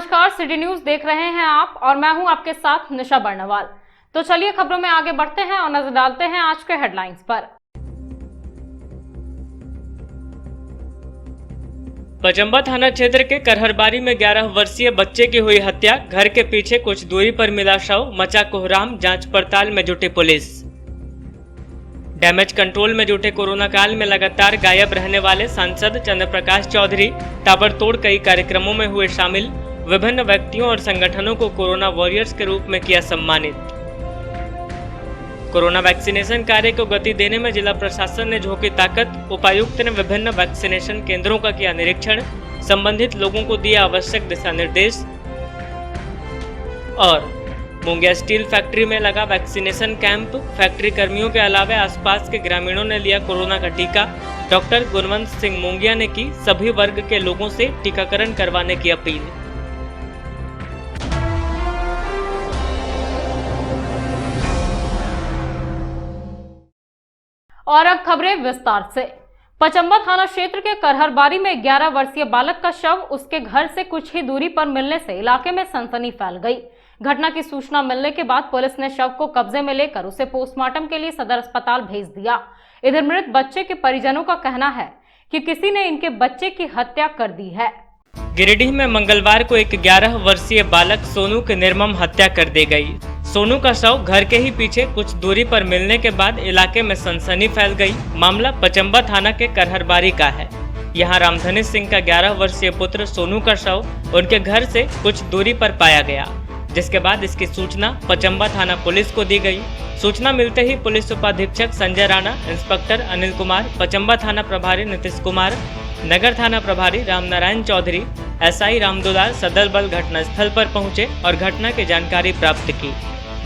नमस्कार, city news देख रहे हैं आप और मैं हूं आपके साथ निशा बर्नवाल। तो चलिए खबरों में आगे बढ़ते हैं और नजर डालते हैं आज के हेडलाइंस पर। पचंबा थाना क्षेत्र के करहरबारी में 11 वर्षीय बच्चे की हुई हत्या। घर के पीछे कुछ दूरी पर मिला शव, मचा कोहराम। जांच पड़ताल में जुटी पुलिस। डैमेज कंट्रोल में जुटे कोरोना काल में लगातार गायब रहने वाले सांसद चंद्र प्रकाश चौधरी ताबड़तोड़ कई कार्यक्रमों में हुए शामिल। विभिन्न व्यक्तियों और संगठनों को कोरोना वॉरियर्स के रूप में किया सम्मानित। कोरोना वैक्सीनेशन कार्य को गति देने में जिला प्रशासन ने झोंकी ताकत। उपायुक्त ने विभिन्न वैक्सीनेशन केंद्रों का किया निरीक्षण, संबंधित लोगों को दिए आवश्यक दिशा निर्देश। और मुंगिया स्टील फैक्ट्री में लगा वैक्सीनेशन कैंप। फैक्ट्री कर्मियों के अलावा आसपास के ग्रामीणों ने लिया कोरोना का टीका। डॉक्टर गुणवंत सिंह मुंगिया ने की सभी वर्ग के लोगों से टीकाकरण करवाने की अपील। और अब खबरें विस्तार से। पचंबा थाना क्षेत्र के करहरबारी में 11 वर्षीय बालक का शव उसके घर से कुछ ही दूरी पर मिलने से इलाके में सनसनी फैल गई। घटना की सूचना मिलने के बाद पुलिस ने शव को कब्जे में लेकर उसे पोस्टमार्टम के लिए सदर अस्पताल भेज दिया। इधर मृत बच्चे के परिजनों का कहना है कि किसी ने इनके बच्चे की हत्या कर दी है। गिरिडीह में मंगलवार को एक 11 वर्षीय बालक सोनू की निर्मम हत्या कर दी गई। सोनू का शव घर के ही पीछे कुछ दूरी पर मिलने के बाद इलाके में सनसनी फैल गई। मामला पचंबा थाना के करहरबारी का है। यहाँ रामधनी सिंह का 11 वर्षीय पुत्र सोनू का शव उनके घर से कुछ दूरी पर पाया गया, जिसके बाद इसकी सूचना पचंबा थाना पुलिस को दी गई। सूचना मिलते ही पुलिस उपाधीक्षक संजय राणा, इंस्पेक्टर अनिल कुमार, पचंबा थाना प्रभारी नीतीश कुमार, नगर थाना प्रभारी रामनारायण चौधरी, एसआई रामदुलाल सदल बल घटनास्थल पर पहुंचे और घटना की जानकारी प्राप्त की।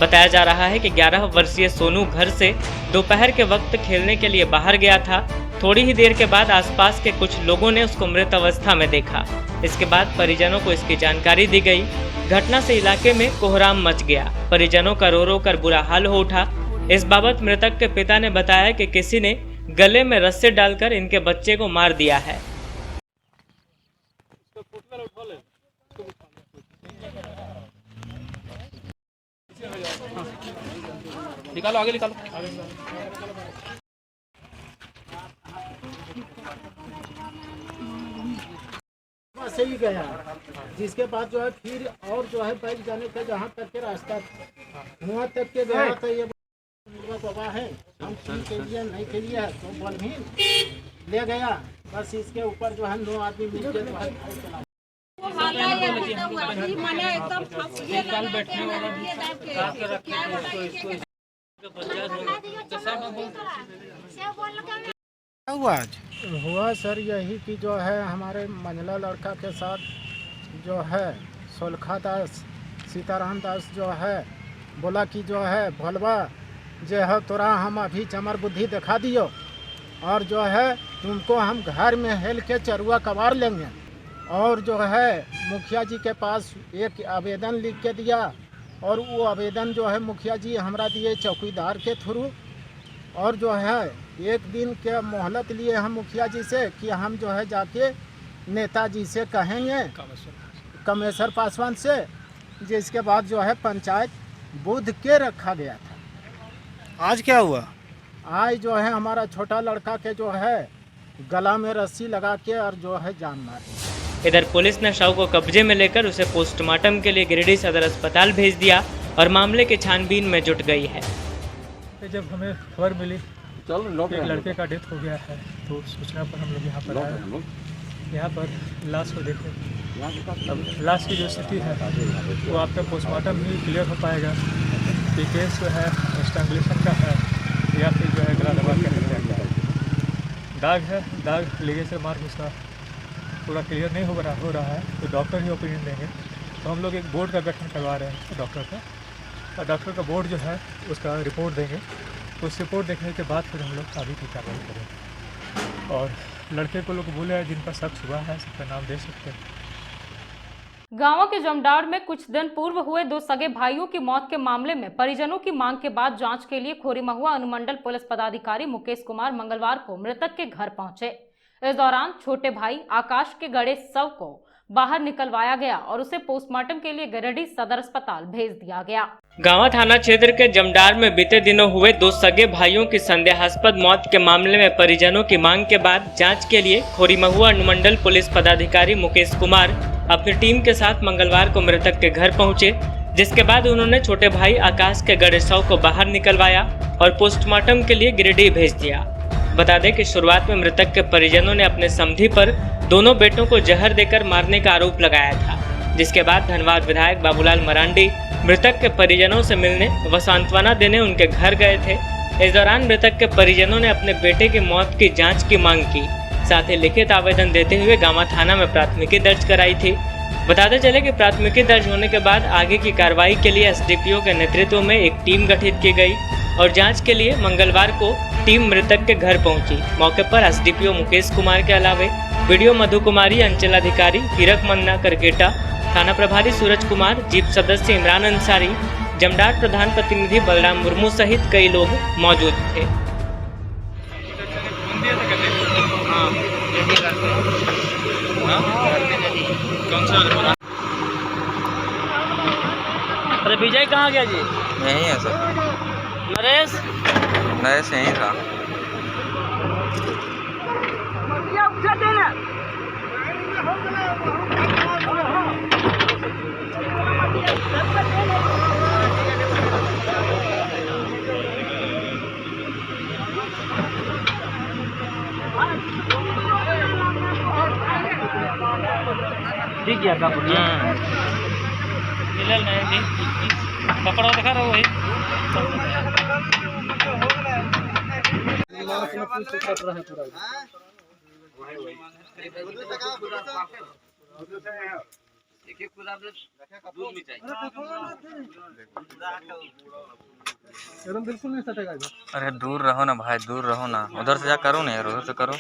बताया जा रहा है कि 11 वर्षीय सोनू घर से दोपहर के वक्त खेलने के लिए बाहर गया था। थोड़ी ही देर के बाद आसपास के कुछ लोगों ने उसको मृत अवस्था में देखा। इसके बाद परिजनों को इसकी जानकारी दी गई। घटना से इलाके में कोहराम मच गया। परिजनों का रो रो कर बुरा हाल हो उठा। इस बाबत मृतक के पिता ने बताया कि किसी ने गले में रस्से डालकर इनके बच्चे को मार दिया है। निकालो, आगे निकालो। से ही गया, जिसके बाद जो है फिर और जो है बैठ जाने का जहाँ तक के रास्ता वहाँ तक के गया तो ये बाबा है, हम ठीक के लिए नहीं के लिए तो बोल भी ले गया। बस इसके ऊपर जो है 9 आदमी मिल के हुआ सर यही कि जो है हमारे मंझला लड़का के साथ जो है सोलखा दास सीताराम दास जो है बोला कि जो है भोलवा जो है तोरा हम अभी चमर बुद्धि दिखा दियो और जो है तुमको हम घर में हेल के चरुआ कबार लेंगे। और जो है मुखिया जी के पास एक आवेदन लिख के दिया और वो आवेदन जो है मुखिया जी हमरा दिए चौकीदार के थ्रू। और जो है एक दिन के मोहलत लिए हम मुखिया जी से कि हम जो है जाके नेताजी से कहेंगे, कमेश्वर पासवान से, जिसके बाद जो है पंचायत बुध के रखा गया था। आज क्या हुआ? आज जो है हमारा छोटा लड़का के जो है गला में रस्सी लगा के और जो है जान मारी। इधर पुलिस ने शव को कब्जे में लेकर उसे पोस्टमार्टम के लिए गिरिडीह सदर अस्पताल भेज दिया और मामले की छानबीन में जुट गई है। जब हमें खबर मिली कि एक लड़के का डेथ हो गया है तो सूचना पर हम लोग यहाँ पर आए। यहाँ पर लाश को देखे, अब लाश की जो स्थिति है वो आपका पोस्टमार्टम ही क्लियर हो पाएगा कि केस जो है स्ट्रैंगुलेशन का है या फिर जो है गला दबा के हत्या का है। दाग है, दाग लिगेचर मार्क उसका पूरा क्लियर नहीं हो रहा है तो डॉक्टर ही ओपिनियन देंगे। तो हम लोग एक बोर्ड का गठन करवा रहे हैं डॉक्टर का, और डॉक्टर का बोर्ड जो है उसका रिपोर्ट देंगे। उस रिपोर्ट देखने के बाद फिर हम लोग आगे की कार्रवाई करेंगे। और लड़के को लोग बोले हैं जिनका शक हुआ है सबका नाम दे सकते हैं। गांव के जमडाड़ में कुछ दिन पूर्व हुए 2 सगे भाइयों की मौत के मामले में परिजनों की मांग के बाद जांच के लिए खोरीमहुआ अनुमंडल पुलिस पदाधिकारी मुकेश कुमार मंगलवार को मृतक के घर पहुंचे। इस दौरान छोटे भाई आकाश के गड़े शव को बाहर निकलवाया गया और उसे पोस्टमार्टम के लिए गिरिडीह सदर अस्पताल भेज दिया गया। गांवा थाना क्षेत्र के जमडार में बीते दिनों हुए 2 सगे भाइयों की संदेहास्पद मौत के मामले में परिजनों की मांग के बाद जांच के लिए खोरीमहुआ अनुमंडल पुलिस पदाधिकारी मुकेश कुमार अपनी टीम के साथ मंगलवार को मृतक के घर पहुंचे, जिसके बाद उन्होंने छोटे भाई आकाश के गड़े शव को बाहर निकलवाया और पोस्टमार्टम के लिए गिरिडीह भेज दिया। बता दें कि शुरुआत में मृतक के परिजनों ने अपने समधी पर दोनों बेटों को जहर देकर मारने का आरोप लगाया था, जिसके बाद धनबाद विधायक बाबूलाल मरांडी मृतक के परिजनों से मिलने व सांत्वना देने उनके घर गए थे। इस दौरान मृतक के परिजनों ने अपने बेटे की मौत की जांच की मांग की, साथ ही लिखित आवेदन देते हुए गांवा थाना में प्राथमिकी दर्ज कराई थी। बताते चले कि प्राथमिकी दर्ज होने के बाद आगे की कार्रवाई के लिए एसडीपीओ के नेतृत्व में एक टीम गठित की गई और जांच के लिए मंगलवार को टीम मृतक के घर पहुंची। मौके पर एसडीपीओ मुकेश कुमार के अलावे वीडियो मधु कुमारी, अंचलाधिकारी हीरक मन्ना करकेटा, थाना प्रभारी सूरज कुमार, जीप सदस्य इमरान अंसारी, जमडार प्रधान प्रतिनिधि बलराम मुर्मू सहित कई लोग मौजूद थे। अरे विजय कहाँ गया जी? यहीं है सर। नरेश यहीं था। दिख गया का मिलल नहीं पकड़ो दिखा रहा वही अरे दूर रहो ना भाई, दूर रहो ना, उधर से जा करो ना यार, उधर से करो।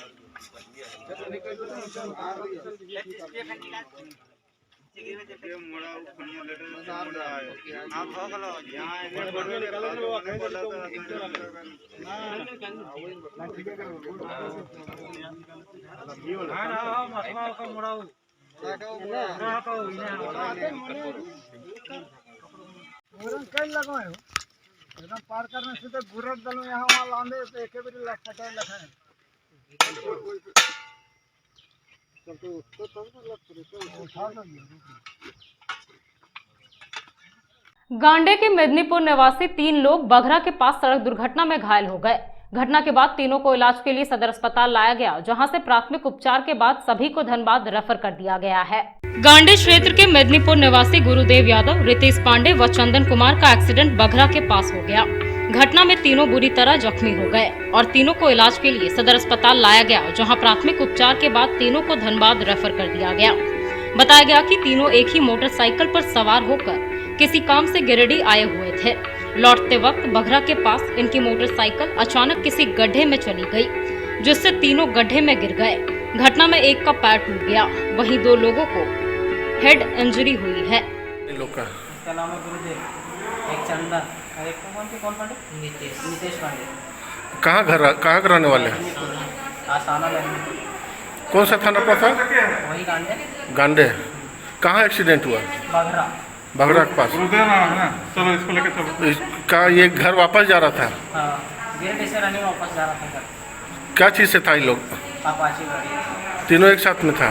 एकदम पार करने से घुरट दलो यहाँ वहाँ लांदे तो एक बार लखटे लखाए गांडे के मेदिनीपुर निवासी 3 लोग बघरा के पास सड़क दुर्घटना में घायल हो गए। घटना के बाद तीनों को इलाज के लिए सदर अस्पताल लाया गया, जहां से प्राथमिक उपचार के बाद सभी को धनबाद रेफर कर दिया गया है। गांडे क्षेत्र के मेदिनीपुर निवासी गुरुदेव यादव, रितेश पांडे व चंदन कुमार का एक्सीडेंट बघरा के पास हो गया। घटना में तीनों बुरी तरह जख्मी हो गए और तीनों को इलाज के लिए सदर अस्पताल लाया गया, जहां प्राथमिक उपचार के बाद तीनों को धनबाद रेफर कर दिया गया। बताया गया कि तीनों एक ही मोटरसाइकिल पर सवार होकर किसी काम से गिरिडीह आए हुए थे। लौटते वक्त बघरा के पास इनकी मोटरसाइकिल अचानक किसी गड्ढे में चली गई, जिससे तीनों गड्ढे में गिर गए। घटना में एक का पैर टूट गया, वहीं 2 लोगों को हेड इंजरी हुई है। इसका नाम है गुरुदेव, एक चंदन और एक कौन पांडे? नीतीश पांडे। कहाँ का रहने वाले हैं? आसाना कौन सा थाना पर था? वही गांडे। गांडे। कहाँ एक्सीडेंट हुआ? बघरा। बघरा के पास। चलो इसको लेकर चलो। इसका ये घर वापस जा रहा था? हाँ, गिरिडीह से रनिंग वापस जा रहा था घर। क्या चीज़ से था ये लोग? अपाची गाड़ी। तीनों एक साथ में था।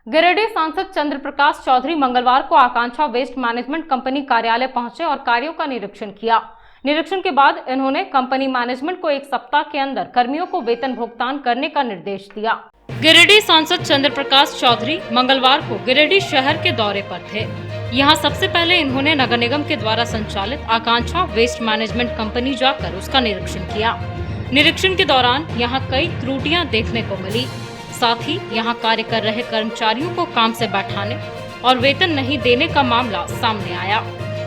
गिरिडीह सांसद चंद्र प्रकाश चौधरी मंगलवार को आकांक्षा वेस्ट मैनेजमेंट कंपनी कार्यालय पहुंचे और कार्यों का निरीक्षण किया। निरीक्षण के बाद इन्होंने कंपनी मैनेजमेंट को 1 सप्ताह के अंदर कर्मियों को वेतन भुगतान करने का निर्देश दिया। गिरिडीह सांसद चंद्र प्रकाश चौधरी मंगलवार को गिरिडीह शहर के दौरे पर थे। यहाँ सबसे पहले इन्होंने नगर निगम के द्वारा संचालित आकांक्षा वेस्ट मैनेजमेंट कंपनी जाकर उसका निरीक्षण किया। निरीक्षण के दौरान यहाँ कई त्रुटियां देखने को मिली, साथ ही यहाँ कार्य कर रहे कर्मचारियों को काम से बैठाने और वेतन नहीं देने का मामला सामने आया।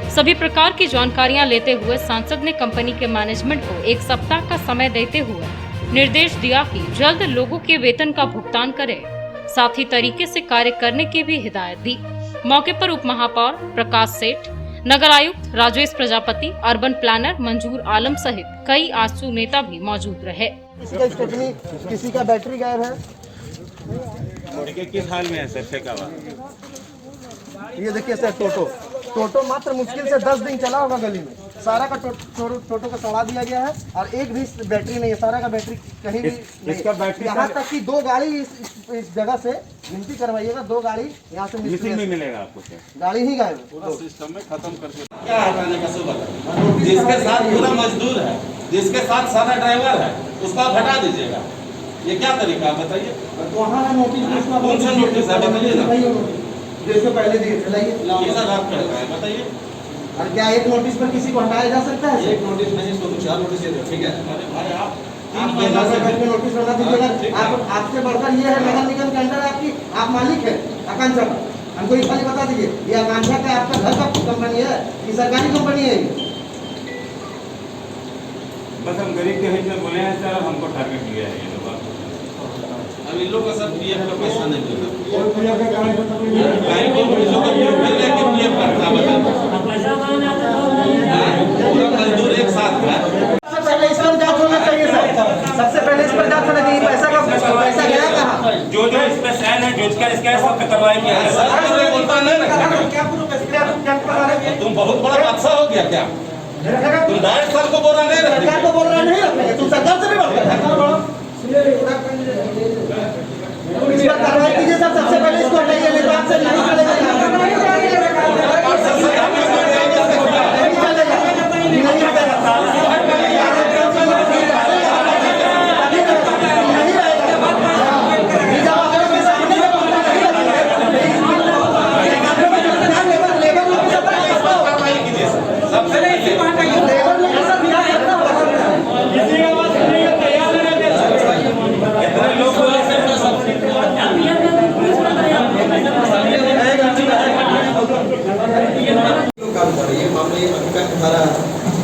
सभी प्रकार की जानकारियां लेते हुए सांसद ने कंपनी के मैनेजमेंट को 1 सप्ताह का समय देते हुए निर्देश दिया कि जल्द लोगों के वेतन का भुगतान करें, साथ ही तरीके से कार्य करने की भी हिदायत दी। मौके पर उप महापौर प्रकाश सेठ, नगर आयुक्त राजेश प्रजापति, अर्बन प्लानर मंजूर आलम सहित कई आजसू नेता भी मौजूद रहे। किसी का स्टेपनी, किसी का बैटरी गायब है। लड़के किस हाल में है सर फेंका हुआ? ये देखिए सर, टोटो मात्र मुश्किल से 10 दिन चला होगा गली में। सारा का टोटो को तोड़ा दिया गया है और एक भी बैटरी नहीं है, सारा का बैटरी कहीं भी इसका बैटरी यहाँ तक कि 2 गाड़ी इस जगह से गिनती करवाइएगा, 2 गाड़ी यहाँ से मिसिंग में मिलेगा आपको सर। गाड़ी ही गायब पूरा सिस्टम में खत्म करके क्या हटाने का सुबह जिसके साथ पूरा मजदूर है, जिसके साथ सारा ड्राइवर है, उसको आप हटा दीजिएगा। ये क्या तरीका है बताइए? तो वहाँ नोटिस कौन सा नोटिस है बताइए ना, जैसे पहले दिए किस आधार पर है बताइए। और क्या एक नोटिस पर किसी को हटाया जा सकता है? एक नोटिस नहीं, इसको 4 नोटिस दे दो, ठीक है? अरे भाई आप 3 महीना से नोटिस बना दीजिएगा। आप आपसे बढ़कर ये है, नगर निगम के अंदर आपकी आप मालिक है आकांक्षा का, हमको ये खाली बता दीजिए, ये आकांक्षा का आपका घर का कंपनी है कि सरकारी कंपनी है? बस हम गरीब के हित में बोले हैं सर, हमको टारगेट लिया है ये लोग। अब इन लोग का सब पीएफ का पैसा नहीं मिल रहा, मजदूर एक साथ है। सबसे पहले इस पर जांच होना चाहिए सर, सबसे पहले इस पर जांच होना चाहिए। पैसा गया कहाँ? जो इस पे साइन है, जो इसका सब करवाया गया है। बोलता नहीं ना, तुम बहुत बड़ा बादशाह हो गया क्या? तुम डायरेक्ट सर को बोल रहा नहीं, सरकार को बोल रहा नहीं रखेंगे, तुम सरकार से भी बात कर इस पर कार्रवाई कीजिए सर। सबसे पहले इसको हटाइए, नहीं तो आपसे नहीं चलेगा।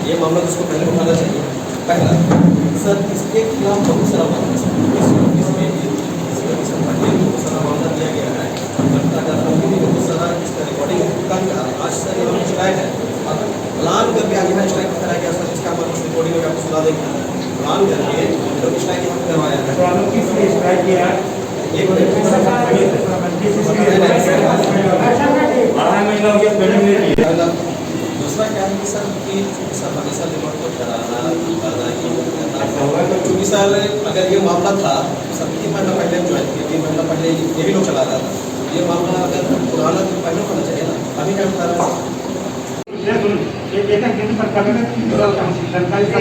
ये मामला जिसको पहले उठाना चाहिए। पहला सर, इसके खिलाफ बहुत सारा मामला बहुत सारा मामला दिया गया है, बहुत सारा इसका रिकॉर्डिंग आज सर ये स्ट्राइक है, प्लान करके आगे यहाँ स्ट्राइक कराया गया सर, इसका मतलब रिकॉर्डिंग में आपको सुना देंगे। प्लान करके लोग स्ट्राइक यहाँ करवाया है। स्ट्राइक किया दूसरा क्या है कि सर कि सर हमेशा रिपोर्ट को कराना क्योंकि सर अगर ये मामला था तो सर 3 महीना पहले ज्वाइन किया, 3 महीना पहले ये भी लोग चला रहा था। ये मामला अगर पुराना तो पहले होना चाहिए ना, अभी क्या बता रहा है?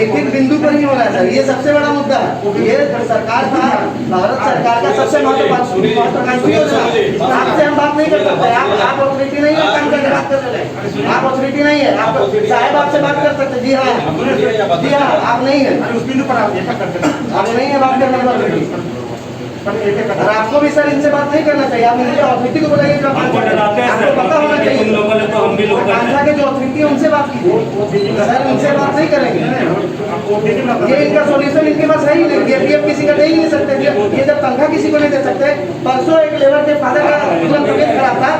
एक बिंदु पर ही हो रहा है सर, ये सबसे बड़ा मुद्दा है। ये सरकार का, भारत सरकार का सबसे महत्वपूर्ण योजना। आपसे हम बात नहीं कर सकते, आप ऑथोरिटी नहीं है काम करके बात कर रहे हैं, आप ऑथोरिटी नहीं है, आप साहब आपसे बात कर सकते। जी हाँ, आप नहीं है, आप नहीं है बात करने वाले। और आपको भी सर इनसे बात नहीं करना चाहिए, आप इनके ऑथोरिटी को बुलाइए, आपको पता होना चाहिए। आकांक्षा के जो ऑथोरिटी है उनसे बात कीजिए सर, उनसे बात नहीं करेंगे। ये इनका सॉल्यूशन इनके पास है ही नहीं, पीएफ किसी का दे ही नहीं सकते। ये जब तनख्वाह किसी को नहीं दे सकते, परसों एक लेबर के फादर का तबियत खराब था,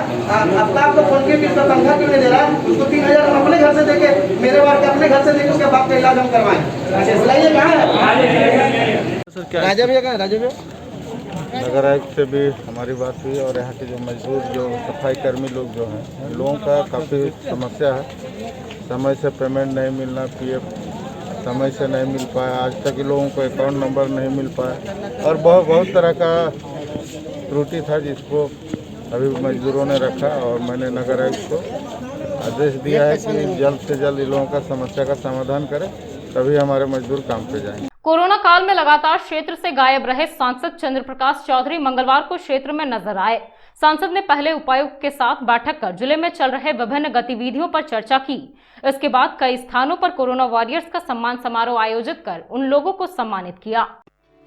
अब आपको फोन किया कि उसका तनख्वाह क्यों नहीं दे रहा, उसको 3000 हम अपने घर से देके, मेरे वार्ड के अपने घर से देके उसके बाप का इलाज हम करवाएं। बुलाइए कहाँ है राजा भैया? कहाँ राजा भैया? नगर आयुक्त से भी हमारी बात हुई और यहाँ के जो मजदूर जो सफाई कर्मी लोग जो हैं, उन लोगों का काफ़ी समस्या है। समय से पेमेंट नहीं मिलना, पीएफ समय से नहीं मिल पाया, आज तक इन लोगों को अकाउंट नंबर नहीं मिल पाया और बहुत तरह का त्रुटि था, जिसको अभी मजदूरों ने रखा और मैंने नगर आयुक्त को आदेश दिया है कि जल्द से जल्द इन लोगों का समस्या का समाधान करें, तभी हमारे मजदूर काम पे जाएंगे। कोरोना काल में लगातार क्षेत्र से गायब रहे सांसद चंद्र प्रकाश चौधरी मंगलवार को क्षेत्र में नजर आए। सांसद ने पहले उपायुक्त के साथ बैठक कर जिले में चल रहे विभिन्न गतिविधियों पर चर्चा की। इसके बाद कई स्थानों पर कोरोना वॉरियर्स का सम्मान समारोह आयोजित कर उन लोगों को सम्मानित किया।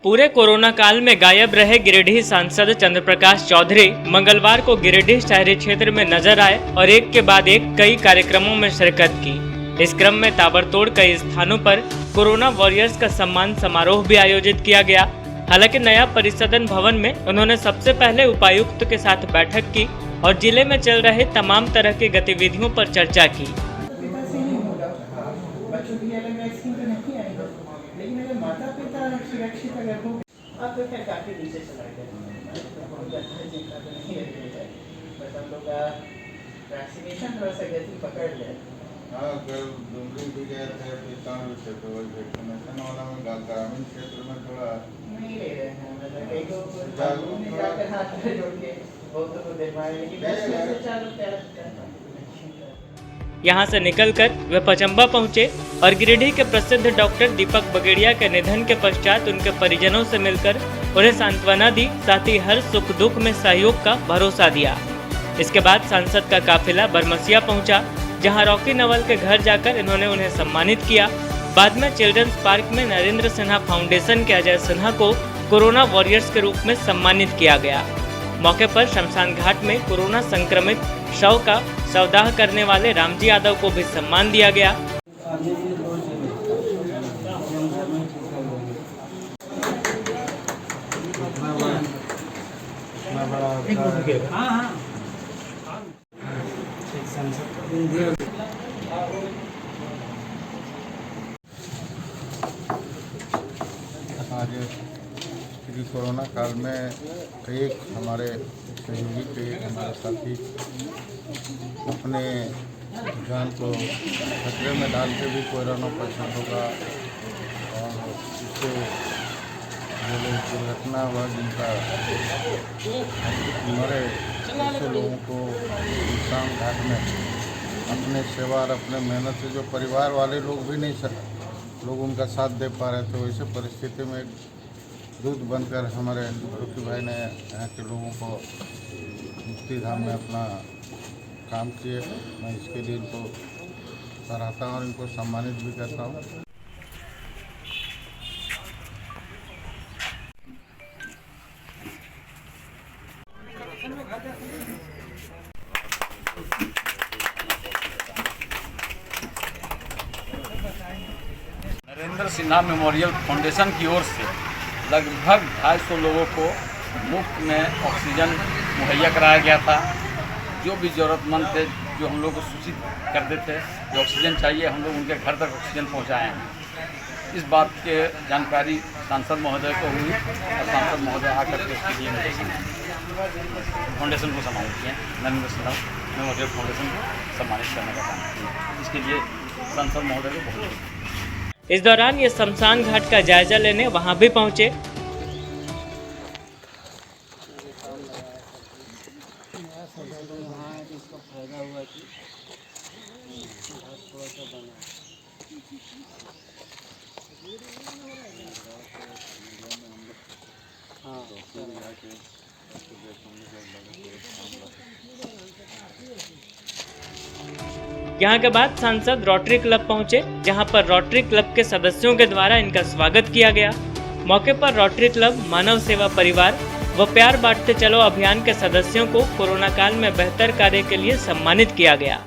पूरे कोरोना काल में गायब रहे गिरिडीह सांसद चंद्र प्रकाश चौधरी मंगलवार को गिरिडीह शहरी क्षेत्र में नजर आए और एक के बाद एक कई कार्यक्रमों में शिरकत की। इस क्रम में ताबड़तोड़ कई स्थानों पर कोरोना वॉरियर्स का सम्मान समारोह भी आयोजित किया गया। हालांकि नया परिसदन भवन में उन्होंने सबसे पहले उपायुक्त के साथ बैठक की और जिले में चल रहे तमाम तरह की गतिविधियों पर चर्चा की। बस हम लोग वैक्सीनेशन थोड़ा सा गति पकड़ ले। हाँ, कल डुमरी भी गए थे, पितान भी थे, तो वही वैक्सीनेशन वाला में ग्रामीण क्षेत्र में थोड़ा नहीं ले रहे हैं, मतलब कई को जाकर हाथ में जोड़ के बहुत को देखवाएं, लेकिन वैसे चालू यहाँ से निकलकर वे पचम्बा पहुँचे और गिरिडीह के प्रसिद्ध डॉक्टर दीपक बगेड़िया के निधन के पश्चात उनके परिजनों से मिलकर उन्हें सांत्वना दी, साथ ही हर सुख दुख में सहयोग का भरोसा दिया। इसके बाद सांसद का काफिला बरमसिया पहुंचा, जहां रॉकी नवल के घर जाकर इन्होंने उन्हें सम्मानित किया। बाद में चिल्ड्रंस पार्क में नरेंद्र सिन्हा फाउंडेशन के अजय सिन्हा को कोरोना वॉरियर्स के रूप में सम्मानित किया गया। मौके पर शमशान घाट में कोरोना संक्रमित शव का शवदाह करने वाले रामजी यादव को भी सम्मान दिया गया। आज श्री कोरोना काल में एक हमारे सहयोगी के हमारे साथी अपने जान को खतरे में डाल के भी कोरोना पेशेंटों का और इससे जो लोग दुर्घटना हुआ जिनका मरे ऐसे लोगों को शमशान घाट में अपने सेवा और अपने मेहनत से जो परिवार वाले लोग भी नहीं लोग उनका साथ दे पा रहे थे, वैसे परिस्थिति में दूध बनकर हमारे रुकी भाई ने यहाँ के लोगों को मुक्ति धाम में अपना काम किए। मैं इसके लिए इनको सराहता हूँ और इनको सम्मानित भी करता हूँ। नरेंद्र सिन्हा मेमोरियल फाउंडेशन की ओर से लगभग 250 लोगों को मुफ्त में ऑक्सीजन मुहैया कराया गया था। जो भी ज़रूरतमंद थे, जो हम लोग को सूचित करते थे जो ऑक्सीजन चाहिए, हम लोग उनके घर तक ऑक्सीजन पहुंचाए हैं। इस बात के जानकारी सांसद महोदय को हुई और सांसद महोदय आकर के उसके लिए फाउंडेशन को सम्मानित किए। नरेंद्र सिन्हा मेमोरियल फाउंडेशन को सम्मानित करने का काम किया। इसके लिए सांसद महोदय को बहुत। इस दौरान ये शमशान घाट का जायजा लेने वहां भी पहुंचे। यहाँ के बाद सांसद रोटरी क्लब पहुंचे, जहां पर रोटरी क्लब के सदस्यों के द्वारा इनका स्वागत किया गया। मौके पर रोटरी क्लब, मानव सेवा परिवार व प्यार बांटते चलो अभियान के सदस्यों को कोरोना काल में बेहतर कार्य के लिए सम्मानित किया गया।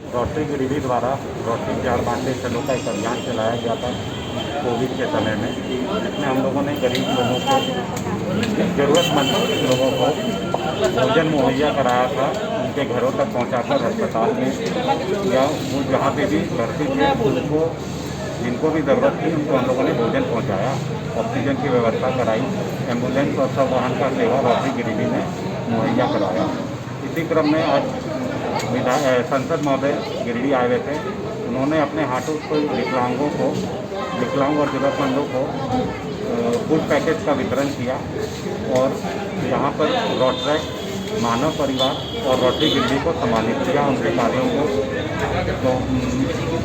रोटरी गिरिडीह द्वारा रोटरी प्यार बांटते चलो का एक अभियान चलाया गया था कोविड के समय में, जिसमें हम लोगों ने गरीब लोगों को, ज़रूरतमंद लोगों को भोजन मुहैया कराया था। उनके घरों तक पहुंचाकर अस्पताल में या वो जहाँ पे भी भर्ती थे उनको जिनको भी ज़रूरत थी उनको हम लोगों ने भोजन पहुंचाया, ऑक्सीजन की व्यवस्था कराई, एम्बुलेंस और सब वाहन का सेवा रोटरी गिरिडीह ने मुहैया कराया। इसी क्रम में आज संसद महोदय गिरिडीह आए हुए थे। उन्होंने अपने हाथों से विकलांग और ज़रूरतमंदों को फूड पैकेज का वितरण किया और यहाँ पर रोटरैक, मानव परिवार और रोटरी गिरिडीह को सम्मानित किया। उनके कार्यों को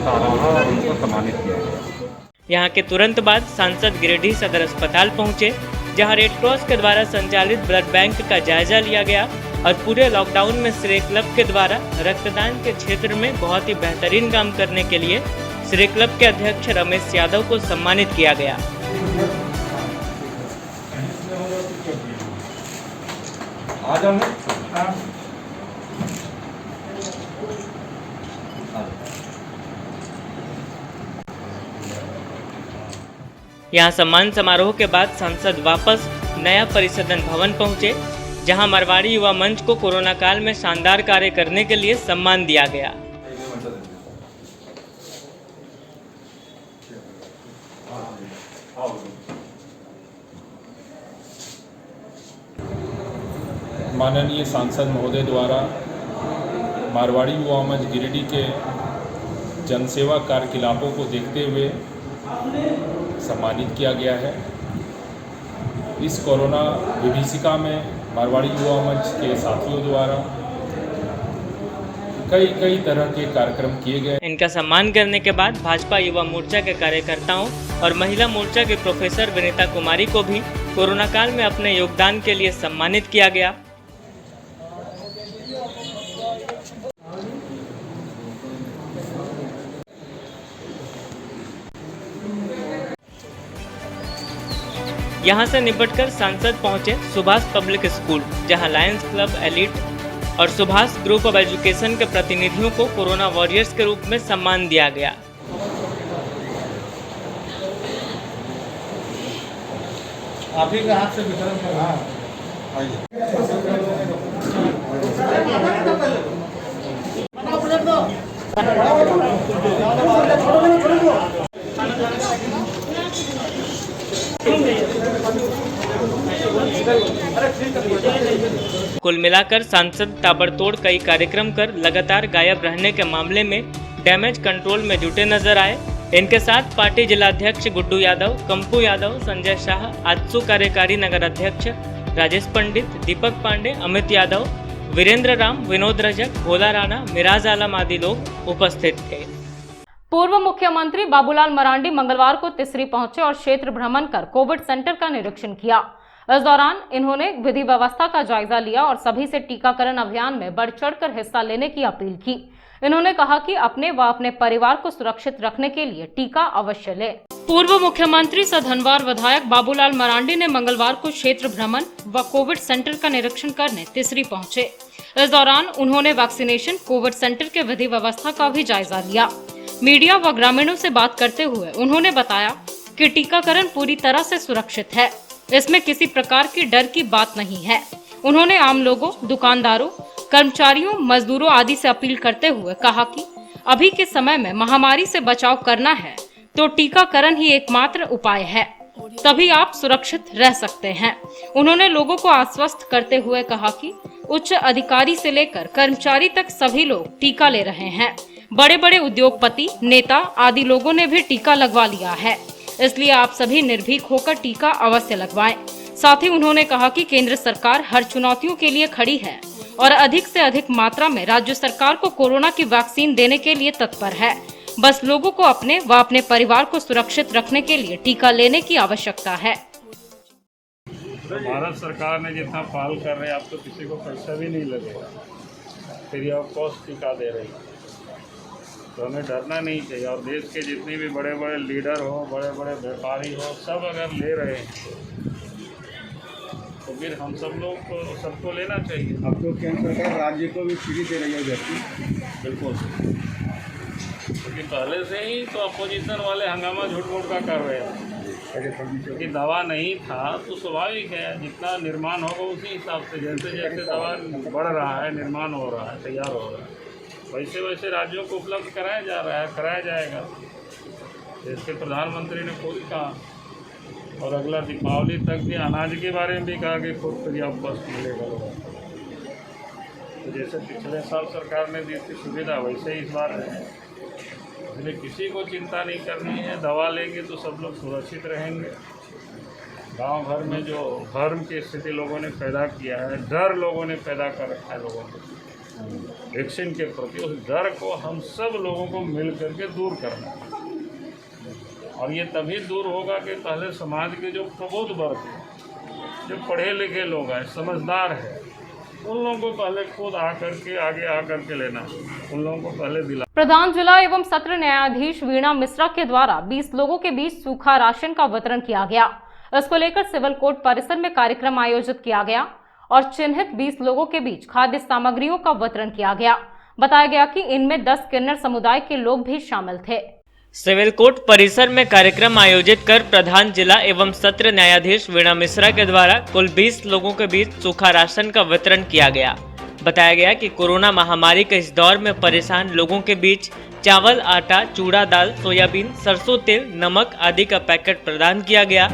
सराहा और उनको सम्मानित किया। यहाँ के तुरंत बाद सांसद गिरिडीह सदर अस्पताल पहुँचे, जहाँ रेड क्रॉस के द्वारा संचालित ब्लड बैंक का जायजा लिया गया और पूरे लॉकडाउन में श्रेय क्लब के द्वारा रक्तदान के क्षेत्र में बहुत ही बेहतरीन काम करने के लिए श्रेय क्लब के अध्यक्ष रमेश यादव को सम्मानित किया गया। यहाँ सम्मान समारोह के बाद सांसद वापस नया परिसदन भवन पहुँचे, जहाँ मारवाड़ी युवा मंच को कोरोना काल में शानदार कार्य करने के लिए सम्मान दिया गया। माननीय सांसद महोदय द्वारा मारवाड़ी युवा मंच गिरिडीह के जनसेवा कार्यकलापों को देखते हुए सम्मानित किया गया है। इस कोरोना विभीषिका में मारवाड़ी युवा मंच के साथियों द्वारा कई तरह के कार्यक्रम किए गए। इनका सम्मान करने के बाद भाजपा युवा मोर्चा के कार्यकर्ताओं और महिला मोर्चा के प्रोफेसर विनीता कुमारी को भी कोरोना काल में अपने योगदान के लिए सम्मानित किया गया। यहां से निपटकर सांसद पहुंचे सुभाष पब्लिक स्कूल, जहां लायंस क्लब एलिट और सुभाष ग्रुप ऑफ एजुकेशन के प्रतिनिधियों को कोरोना वॉरियर्स के रूप में सम्मान दिया गया। आप ही का हाथ से वितरण करना कुल मिलाकर सांसद ताबड़तोड़ कई कार्यक्रम कर लगातार गायब रहने के मामले में डैमेज कंट्रोल में जुटे नजर आए। इनके साथ पार्टी जिलाध्यक्ष गुड्डू यादव, कंपू यादव, संजय शाह, आजसू कार्यकारी नगर अध्यक्ष राजेश पंडित, दीपक पांडे, अमित यादव, वीरेंद्र राम, विनोद रजक, भोला राणा, मिराज आलम आदि लोग उपस्थित थे। पूर्व मुख्यमंत्री बाबूलाल मरांडी मंगलवार को तिसरी पहुंचे और क्षेत्र भ्रमण कर कोविड सेंटर का निरीक्षण किया। इस दौरान इन्होंने विधि व्यवस्था का जायजा लिया और सभी से टीकाकरण अभियान में बढ़ चढ़कर हिस्सा लेने की अपील की। इन्होंने कहा कि अपने व अपने परिवार को सुरक्षित रखने के लिए टीका अवश्य लें। पूर्व मुख्यमंत्री सह धनवार विधायक बाबूलाल मरांडी ने मंगलवार को क्षेत्र भ्रमण व कोविड सेंटर का निरीक्षण करने तिसरी पहुंचे। इस दौरान उन्होंने वैक्सीनेशन कोविड सेंटर के विधि व्यवस्था का भी जायजा लिया। मीडिया व ग्रामीणों से बात करते हुए उन्होंने बताया कि टीकाकरण पूरी तरह से सुरक्षित है, इसमें किसी प्रकार की डर की बात नहीं है। उन्होंने आम लोगों, दुकानदारों, कर्मचारियों, मजदूरों आदि से अपील करते हुए कहा कि अभी के समय में महामारी से बचाव करना है तो टीकाकरण ही एकमात्र उपाय है, तभी आप सुरक्षित रह सकते हैं। उन्होंने लोगों को आश्वस्त करते हुए कहा कि उच्च अधिकारी से लेकर कर्मचारी तक सभी लोग टीका ले रहे हैं। बड़े बड़े उद्योगपति, नेता आदि लोगों ने भी टीका लगवा लिया है, इसलिए आप सभी निर्भीक होकर टीका अवश्य लगवाएं। साथ ही उन्होंने कहा कि केंद्र सरकार हर चुनौतियों के लिए खड़ी है और अधिक से अधिक मात्रा में राज्य सरकार को कोरोना की वैक्सीन देने के लिए तत्पर है। बस लोगों को अपने व अपने परिवार को सुरक्षित रखने के लिए टीका लेने की आवश्यकता है। भारत सरकार ने जितना पहल कर रहे हैं, आपको किसी को पैसा भी नहीं लगेगा, फ्री ऑफ कॉस्ट टीका दे रही है, तो हमें डरना नहीं चाहिए। और देश के जितने भी बड़े बड़े लीडर हो, बड़े बड़े व्यापारी हो, सब अगर ले रहे हैं तो फिर हम सब लोग को सबको लेना चाहिए। अब तो केंद्र सरकार राज्य को भी फ्री दे रही है वैक्सीन। बिल्कुल, क्योंकि पहले से ही तो अपोजिशन वाले हंगामा झूठ मूठ का कर रहे हैं, क्योंकि दवा नहीं था तो स्वाभाविक है जितना निर्माण होगा उसी हिसाब से, जैसे जैसे दवा बढ़ रहा है, निर्माण हो रहा है, तैयार हो रहा है, वैसे वैसे राज्यों को उपलब्ध कराया जा रहा है, कराया जाएगा। इसके प्रधानमंत्री ने खुद कहा और अगला दीपावली तक भी अनाज के बारे में भी कहा कि खुद फ्री ऑफ कॉस्ट मिलेगा। तो जैसे पिछले साल सरकार ने दी थी सुविधा, वैसे ही इस बार है, इसलिए किसी को चिंता नहीं करनी है। दवा लेंगे तो सब लोग सुरक्षित रहेंगे। गांव भर में जो भर्म की स्थिति लोगों ने पैदा किया है, डर लोगों ने पैदा कर रखा है लोगों को वैक्सीन के प्रति, उस डर को हम सब लोगों को मिल करके दूर करना है। और ये तभी दूर होगा कि पहले समाज के जो प्रबुद्ध वर्ग हैं, जो पढ़े लिखे लोग हैं, समझदार हैं, उन लोगों को पहले खुद आकर के आगे आकर के लेना, उन लोगों को पहले दिला। प्रधान जिला एवं सत्र न्यायाधीश वीणा मिश्रा के द्वारा 20 लोगों के बीच सूखा राशन का वितरण किया गया। इसको लेकर सिविल कोर्ट परिसर में कार्यक्रम आयोजित किया गया और चिन्हित 20 लोगों के बीच खाद्य सामग्रियों का वितरण किया गया। बताया गया कि इनमें 10 किन्नर समुदाय के लोग भी शामिल थे। सिविल कोर्ट परिसर में कार्यक्रम आयोजित कर प्रधान जिला एवं सत्र न्यायाधीश वीणा मिश्रा के द्वारा कुल 20 लोगों के बीच सूखा राशन का वितरण किया गया। बताया गया कि कोरोना महामारी के इस दौर में परेशान लोगों के बीच चावल, आटा, चूड़ा दाल, सोयाबीन, सरसों तेल, नमक आदि का पैकेट प्रदान किया गया।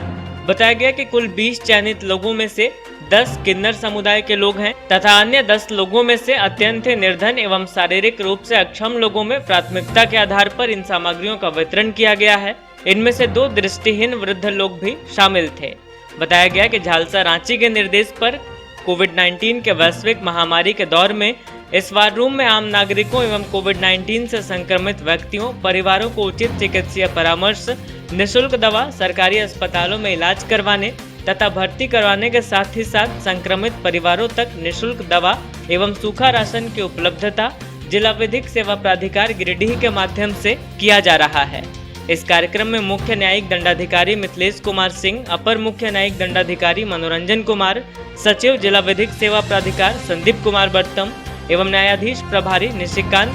बताया गया कि कुल 20 चयनित लोगों में से 10 किन्नर समुदाय के लोग हैं तथा अन्य 10 लोगों में से अत्यंत निर्धन एवं शारीरिक रूप से अक्षम लोगों में प्राथमिकता के आधार पर इन सामग्रियों का वितरण किया गया है। इनमें से 2 दृष्टिहीन वृद्ध लोग भी शामिल थे। बताया गया कि झालसा रांची के निर्देश पर कोविड-19 के वैश्विक महामारी के दौर में इस वार रूम में आम नागरिकों एवं कोविड-19 से संक्रमित व्यक्तियों, परिवारों को उचित चिकित्सीय परामर्श, निःशुल्क दवा, सरकारी अस्पतालों में इलाज करवाने तथा भर्ती करवाने के साथ ही साथ संक्रमित परिवारों तक निःशुल्क दवा एवं सूखा राशन की उपलब्धता जिला विधिक सेवा प्राधिकार गिरिडीह के माध्यम से किया जा रहा है। इस कार्यक्रम में मुख्य न्यायिक दंडाधिकारी मिथिलेश कुमार सिंह, अपर मुख्य न्यायिक दंडाधिकारी मनोरंजन कुमार, सचिव जिला विधिक सेवा प्राधिकार संदीप कुमार बर्तम एवं न्यायाधीश प्रभारी निशिकांत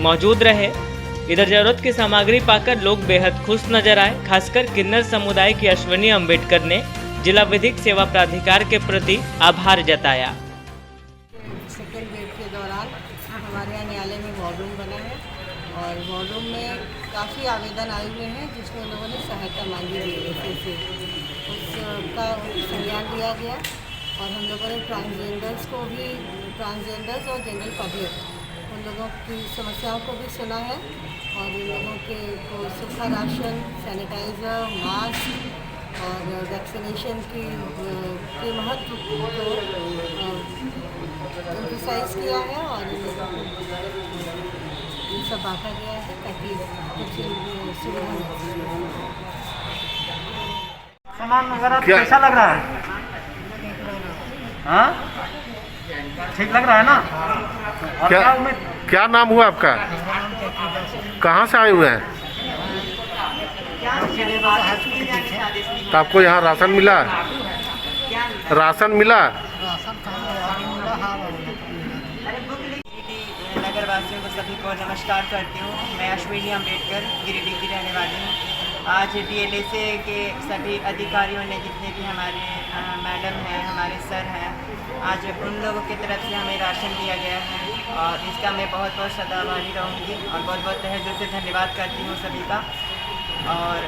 मौजूद रहे। इधर जरूरत की सामग्री पाकर लोग बेहद खुश नजर आए। खासकर किन्नर समुदाय की अश्विनी अम्बेडकर ने जिला विधिक सेवा प्राधिकार के प्रति आभार जताया। सेकेंड वेव के दौरान हमारे यहाँ न्यायालय में वॉर रूम बना है और वॉर रूम में काफ़ी आवेदन आए हुए हैं जिसमें उन लोगों ने सहायता मांगी हुई है। उसका संज्ञान लिया गया और हम लोगों ने ट्रांसजेंडर्स और जनरल पब्लिक उन लोगों की समस्याओं को भी सुना है और उन लोगों को सूखा राशन, सैनिटाइज़र, मास्क और वैक्सीनेशन के महत्व को एम्फसाइज किया है और ये सब बांटा गया है ताकि कुछ सुविधा मिल। सामान वगैरह कैसा लग रहा है? हाँ, ठीक लग रहा है ना? क्या नाम हुआ आपका? कहाँ से आए हुए हैं? तो आपको यहाँ राशन मिला? राशन मिला? नगर वासियों को सभी को नमस्कार करती हूँ। मैं अश्विनी अम्बेडकर गिरिडीह की रहने वाली हूँ। आज DLSA के सभी अधिकारियों ने, जितने भी हमारे मैडम हैं, हमारे सर हैं, आज उन लोगों की तरफ से हमें राशन दिया गया है और इसका मैं बहुत बहुत सदाभारी रहूँगी और बहुत बहुत तहे दिल से धन्यवाद करती हूँ सभी का। और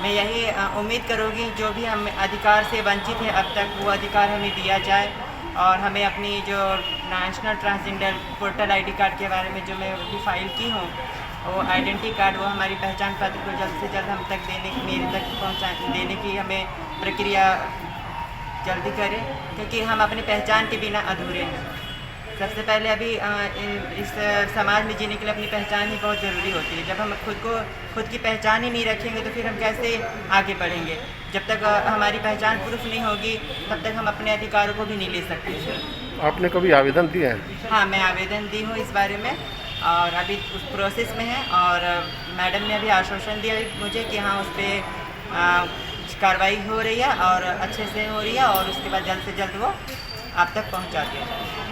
मैं यही उम्मीद करूँगी जो भी हम अधिकार से वंचित है अब तक वो अधिकार हमें दिया जाए और हमें अपनी जो national transgender portal ID card के बारे में जो मैं अभी फाइल की हूँ वो आइडेंटिटी कार्ड, वो हमारी पहचान पत्र को जल्द से जल्द हम तक मेरे तक देने की हमें प्रक्रिया जल्दी करें क्योंकि हम अपनी पहचान के बिना अधूरे हैं। सबसे पहले अभी इस समाज में जीने के लिए अपनी पहचान ही बहुत ज़रूरी होती है। जब हम खुद की पहचान ही नहीं रखेंगे तो फिर हम कैसे आगे बढ़ेंगे। जब तक हमारी पहचान प्रूफ नहीं होगी तब तक हम अपने अधिकारों को भी नहीं ले सकते। आपने कभी आवेदन दिया है? हाँ, मैं आवेदन दी हूँ इस बारे में और अभी उस प्रोसेस में है और मैडम ने अभी आश्वासन दिया मुझे कि हाँ उस पर कार्रवाई हो रही है और अच्छे से हो रही है और उसके बाद जल्द से जल्द वो आप तक पहुँचा दिया जाएगा।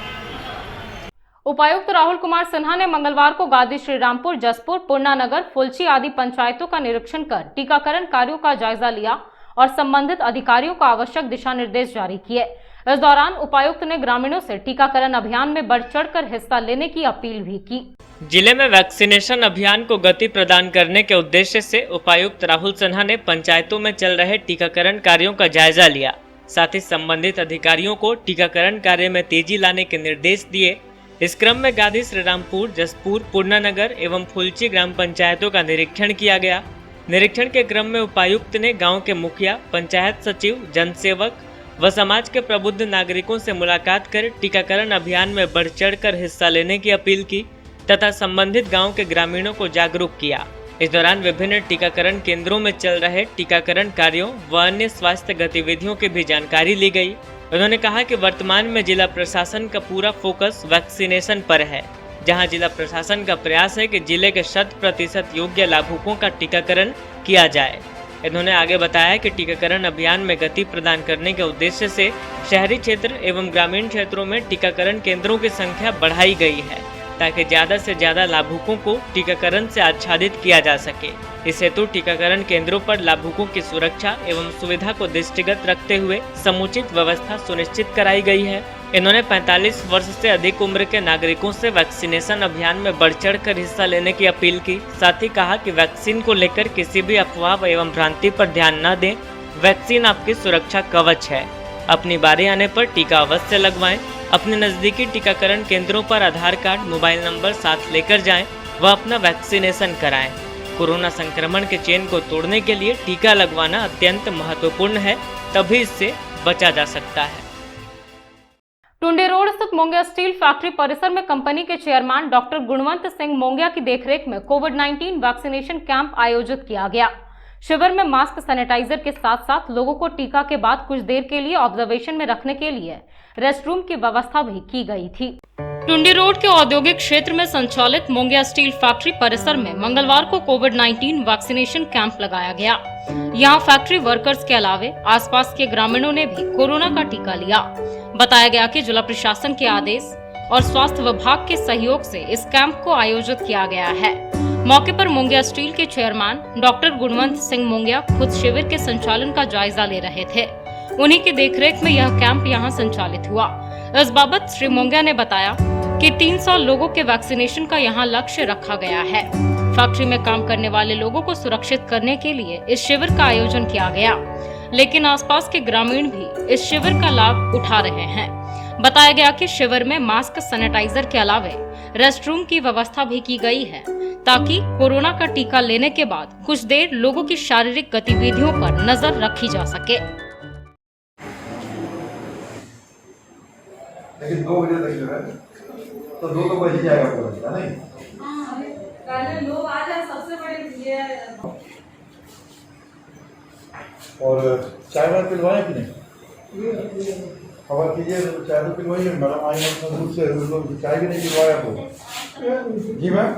उपायुक्त राहुल कुमार सिन्हा ने मंगलवार को गादी श्रीरामपुर, जसपुर, पूर्णा नगर, फुलची आदि पंचायतों का निरीक्षण कर टीकाकरण कार्यों का जायजा लिया और संबंधित अधिकारियों को आवश्यक दिशा निर्देश जारी किए। इस दौरान उपायुक्त ने ग्रामीणों से टीकाकरण अभियान में बढ़ चढ़कर हिस्सा लेने की अपील भी की। जिले में वैक्सीनेशन अभियान को गति प्रदान करने के उद्देश्य से उपायुक्त राहुल सिन्हा ने पंचायतों में चल रहे टीकाकरण कार्यों का जायजा लिया। साथ ही संबंधित अधिकारियों को टीकाकरण कार्य में तेजी लाने के निर्देश दिए। इस क्रम में गादी श्रीरामपुर, जसपुर, पूर्णा नगर एवं फुलची ग्राम पंचायतों का निरीक्षण किया गया। निरीक्षण के क्रम में उपायुक्त ने गांव के मुखिया, पंचायत सचिव, जनसेवक व समाज के प्रबुद्ध नागरिकों से मुलाकात कर टीकाकरण अभियान में बढ़ चढ़कर हिस्सा लेने की अपील की तथा संबंधित गांव के ग्रामीणों को जागरूक किया। इस दौरान विभिन्न टीकाकरण केंद्रों में चल रहे टीकाकरण कार्यों व अन्य स्वास्थ्य गतिविधियों की भी जानकारी ली गई। उन्होंने कहा कि वर्तमान में जिला प्रशासन का पूरा फोकस वैक्सीनेशन पर है, जहां जिला प्रशासन का प्रयास है कि जिले के 100% योग्य लाभुकों का टीकाकरण किया जाए। इन्होंने आगे बताया कि टीकाकरण अभियान में गति प्रदान करने के उद्देश्य से शहरी क्षेत्र एवं ग्रामीण क्षेत्रों में टीकाकरण केंद्रों की संख्या बढ़ाई गई है ताकि ज़्यादा से ज़्यादा लाभुकों को टीकाकरण से आच्छादित किया जा सके। इस हेतु टीकाकरण केंद्रों पर लाभुकों की सुरक्षा एवं सुविधा को दृष्टिगत रखते हुए समुचित व्यवस्था सुनिश्चित कराई गई है। इन्होंने 45 वर्ष से अधिक उम्र के नागरिकों से वैक्सीनेशन अभियान में बढ़ चढ़ कर हिस्सा लेने की अपील की। साथ ही कहा कि वैक्सीन को लेकर किसी भी अफवाह एवं भ्रांति पर ध्यान न दें। वैक्सीन आपकी सुरक्षा कवच है। अपनी बारी आने पर टीका अवश्य लगवाएं। अपने नजदीकी टीकाकरण केंद्रों पर आधार कार्ड, मोबाइल नंबर साथ लेकर जाएं व अपना वैक्सीनेशन कराएं। कोरोना संक्रमण के चेन को तोड़ने के लिए टीका लगवाना अत्यंत महत्वपूर्ण है, तभी इससे बचा जा सकता है। टुंडी रोड स्थित मोंगिया स्टील फैक्ट्री परिसर में कंपनी के चेयरमैन डॉक्टर गुणवंत सिंह मोंगिया की देखरेख में कोविड-19 वैक्सीनेशन कैंप आयोजित किया गया। शिविर में मास्क, सैनिटाइजर के साथ साथ लोगों को टीका के बाद कुछ देर के लिए ऑब्जर्वेशन में रखने के लिए रेस्टरूम की व्यवस्था भी की गई थी। टुंडी रोड के औद्योगिक क्षेत्र में संचालित मोंगिया स्टील फैक्ट्री परिसर में मंगलवार को कोविड-19 वैक्सीनेशन कैंप लगाया गया। यहां फैक्ट्री वर्कर्स के अलावे आसपास के ग्रामीणों ने भी कोरोना का टीका लिया। बताया गया कि जिला प्रशासन के आदेश और स्वास्थ्य विभाग के सहयोग से इस कैंप को आयोजित किया गया है। मौके पर मोंगिया स्टील के चेयरमैन डॉक्टर गुणवंत सिंह मोंगिया खुद शिविर के संचालन का जायजा ले रहे थे। उन्हीं की देखरेख में यह कैंप यहां संचालित हुआ। इस बाबत श्री मोंगिया ने बताया कि 300 लोगों के वैक्सीनेशन का यहां लक्ष्य रखा गया है। फैक्ट्री में काम करने वाले लोगों को सुरक्षित करने के लिए इस शिविर का आयोजन किया गया, लेकिन आसपास के ग्रामीण भी इस शिविर का लाभ उठा रहे हैं। बताया गया कि शिविर में मास्क, सैनिटाइजर के अलावे रेस्टरूम की व्यवस्था भी की गई है, ताकि कोरोना का टीका लेने के बाद कुछ देर लोगों की शारीरिक गतिविधियों पर नजर रखी जा सके। लेकिन 2 बजे तक जो है तो 2 तो बज ही जाएगा पूरा, नहीं? लोग आ जाए, सबसे बड़ी ये। और चाय वाय पिलवाएं कि नहीं? खबर कीजिए, चाय तो पिलवाइए। मैडम आई हैं दूर से, लोग चाय भी नहीं पिलवाया आपको। जी मैम,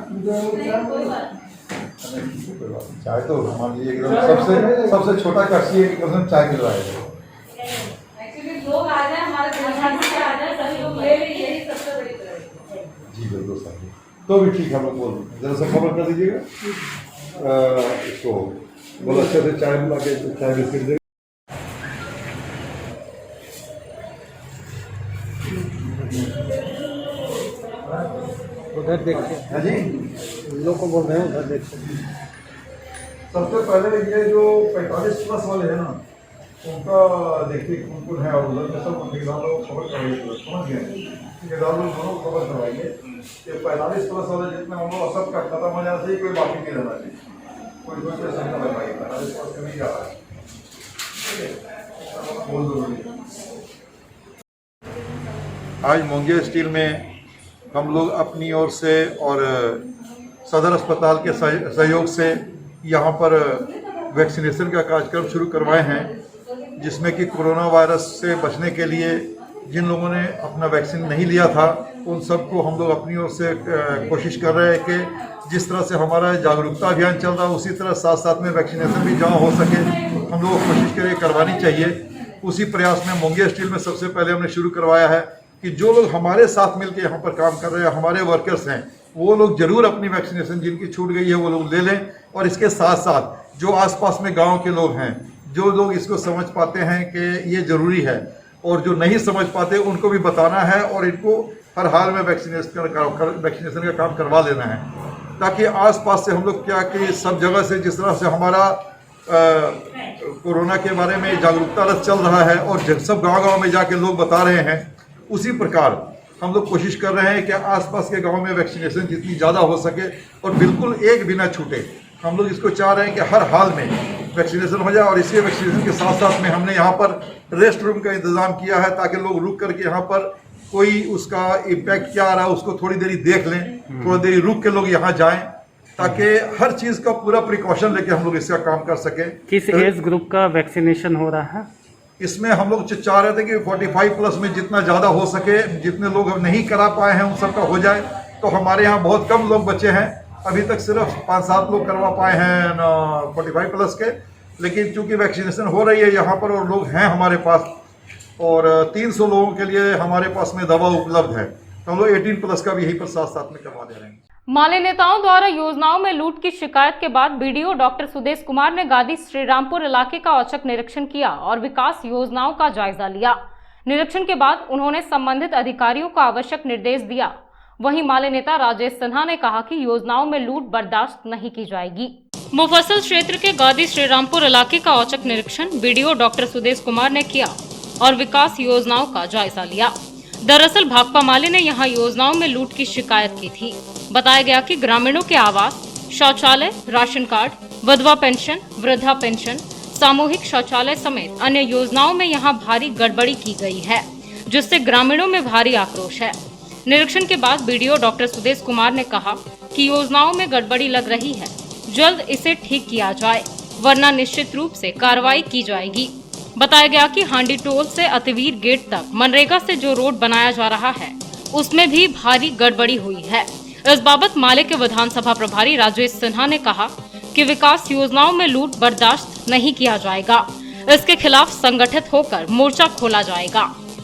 चाय तो मान लीजिए एकदम सबसे छोटा कर्सी है कि कम चाय पिलवाएगा। लोग आ जाए, हमारे से आ जाए, सभी लोग ले लें, यही सबसे बड़ी जी बिल्कुल सही। तो भी ठीक है, हम लोग बोल जरा सा खबर कर दीजिएगा इसको, बहुत अच्छे से चाय बुला के चाय बिस्किट दे। उधर देखते हैं जी, लोग को बोल रहे हैं उधर देखते हैं। सबसे पहले ये जो 45 प्लस वाले हैं ना, उनका देखिए कौन कौन है, और उधर में सब ठेकेदार लोग खबर करवाइए, समझ गए? ठेकेदार लोग दोनों खबर करवाइए कि 45 प्लस वाले जितने हम लोग सब का खत्म हो जाना चाहिए, कोई बाकी नहीं रहना चाहिए, कोई दूसरे से न लगवाइए। 45 प्लस का नहीं जा रहा है, बोल दो। आज मोंगिया स्टील में हम लोग अपनी ओर से और सदर अस्पताल के सहयोग से यहाँ पर वैक्सीनेशन का कार्यक्रम शुरू करवाए हैं, जिसमें कि कोरोना वायरस से बचने के लिए जिन लोगों ने अपना वैक्सीन नहीं लिया था उन सबको हम लोग अपनी ओर से कोशिश कर रहे हैं कि जिस तरह से हमारा जागरूकता अभियान चल रहा है उसी तरह साथ साथ में वैक्सीनेशन भी जहाँ हो सके हम लोग कोशिश करें करवानी चाहिए। उसी प्रयास में मोंगिया स्टील में सबसे पहले हमने शुरू करवाया है कि जो लोग हमारे साथ मिलकर यहाँ पर काम कर रहे हैं, हमारे वर्कर्स हैं, वो लोग जरूर अपनी वैक्सीनेशन जिनकी छूट गई है वो लोग ले लें। और इसके साथ साथ जो आसपास में गांव के लोग हैं, जो लोग इसको समझ पाते हैं कि ये ज़रूरी है और जो नहीं समझ पाते उनको भी बताना है और इनको हर हाल में वैक्सीनेशन का काम करवा लेना है, ताकि आसपास से हम लोग क्या कि सब जगह से जिस तरह से हमारा कोरोना के बारे में जागरूकता रथ चल रहा है और सब गांव-गांव में जाके लोग बता रहे हैं, उसी प्रकार हम लोग कोशिश कर रहे हैं कि आसपास के गांव में वैक्सीनेशन जितनी ज़्यादा हो सके और बिल्कुल एक भी ना छूटे। हम लोग इसको चाह रहे हैं कि हर हाल में वैक्सीनेशन हो जाए और इसी वैक्सीनेशन के साथ साथ में हमने यहाँ पर रेस्ट रूम का इंतज़ाम किया है, ताकि लोग रुक करके यहाँ पर कोई उसका इम्पैक्ट क्या आ रहा है उसको थोड़ी देरी देख लें, थोड़ी देरी रुक के लोग यहाँ जाएँ, ताकि हर चीज़ का पूरा प्रिकॉशन लेके हम लोग इसका काम कर सकें। किस एज ग्रुप का वैक्सीनेशन हो रहा है? इसमें हम लोग चाह रहे थे कि 45 प्लस में जितना ज़्यादा हो सके, जितने लोग अब नहीं करा पाए हैं उन सबका हो जाए। तो हमारे यहाँ बहुत कम लोग बचे हैं, अभी तक सिर्फ 5-7 लोग करवा पाए हैं 45 प्लस के, लेकिन चूंकि वैक्सीनेशन हो रही है यहाँ पर और लोग हैं हमारे पास और 300 लोगों के लिए हमारे पास में दवा उपलब्ध है, तो हम लोग 18 प्लस का भी यहीं पर साथ साथ में करवा दे रहे हैं। माले नेताओं द्वारा योजनाओं में लूट की शिकायत के बाद बीडीओ डॉक्टर सुदेश कुमार ने गादी श्रीरामपुर इलाके का औचक निरीक्षण किया और विकास योजनाओं का जायजा लिया। निरीक्षण के बाद उन्होंने संबंधित अधिकारियों को आवश्यक निर्देश दिया। वहीं माले नेता राजेश सिन्हा ने कहा कि योजनाओं में लूट बर्दाश्त नहीं की जाएगी। मुफस्सिल क्षेत्र के गादी श्रीरामपुर इलाके का औचक निरीक्षण बीडीओ डॉक्टर सुदेश कुमार ने किया और विकास योजनाओं का जायजा लिया। दरअसल भाकपा माले ने यहां योजनाओं में लूट की शिकायत की थी। बताया गया कि ग्रामीणों के आवास, शौचालय, राशन कार्ड, विधवा पेंशन, वृद्धा पेंशन, सामूहिक शौचालय समेत अन्य योजनाओं में यहां भारी गड़बड़ी की गई है, जिससे ग्रामीणों में भारी आक्रोश है। निरीक्षण के बाद बीडीओ डॉक्टर सुदेश कुमार ने कहा कि योजनाओं में गड़बड़ी लग रही है, जल्द इसे ठीक किया जाए, वरना निश्चित रूप से कार्रवाई की जाएगी। बताया गया कि हांडी टोल से अतिवीर गेट तक मनरेगा से जो रोड बनाया जा रहा है, उसमें भी भारी गड़बड़ी हुई है। इस बाबत माले के विधानसभा प्रभारी राजेश सिन्हा ने कहा कि विकास योजनाओं में लूट बर्दाश्त नहीं किया जाएगा, इसके खिलाफ संगठित होकर मोर्चा खोला जाएगा।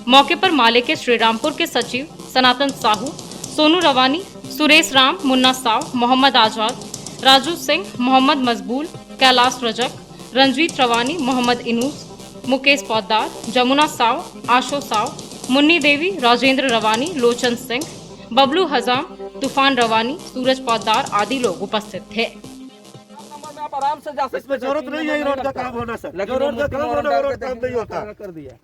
मौके पर माले के श्रीरामपुर के सचिव सनातन साहू, सोनू रवानी, सुरेश राम, मुन्ना साव, मोहम्मद आजाद, राजू सिंह, मोहम्मद मजबूल, कैलाश रजक, रंजीत रवानी, मोहम्मद इनूस, मुकेश पौदार, जमुना साव, आशो साव, मुन्नी देवी, राजेंद्र रवानी, लोचन सिंह, बबलू हजाम, तूफान रवानी, सूरज पौदार आदि लोग उपस्थित थे। आप आराम से जा सकते, इसमें जरूरत नहीं है रोड का काम होना सर, रोड का काम होना, रोड काम नहीं होता कर दिया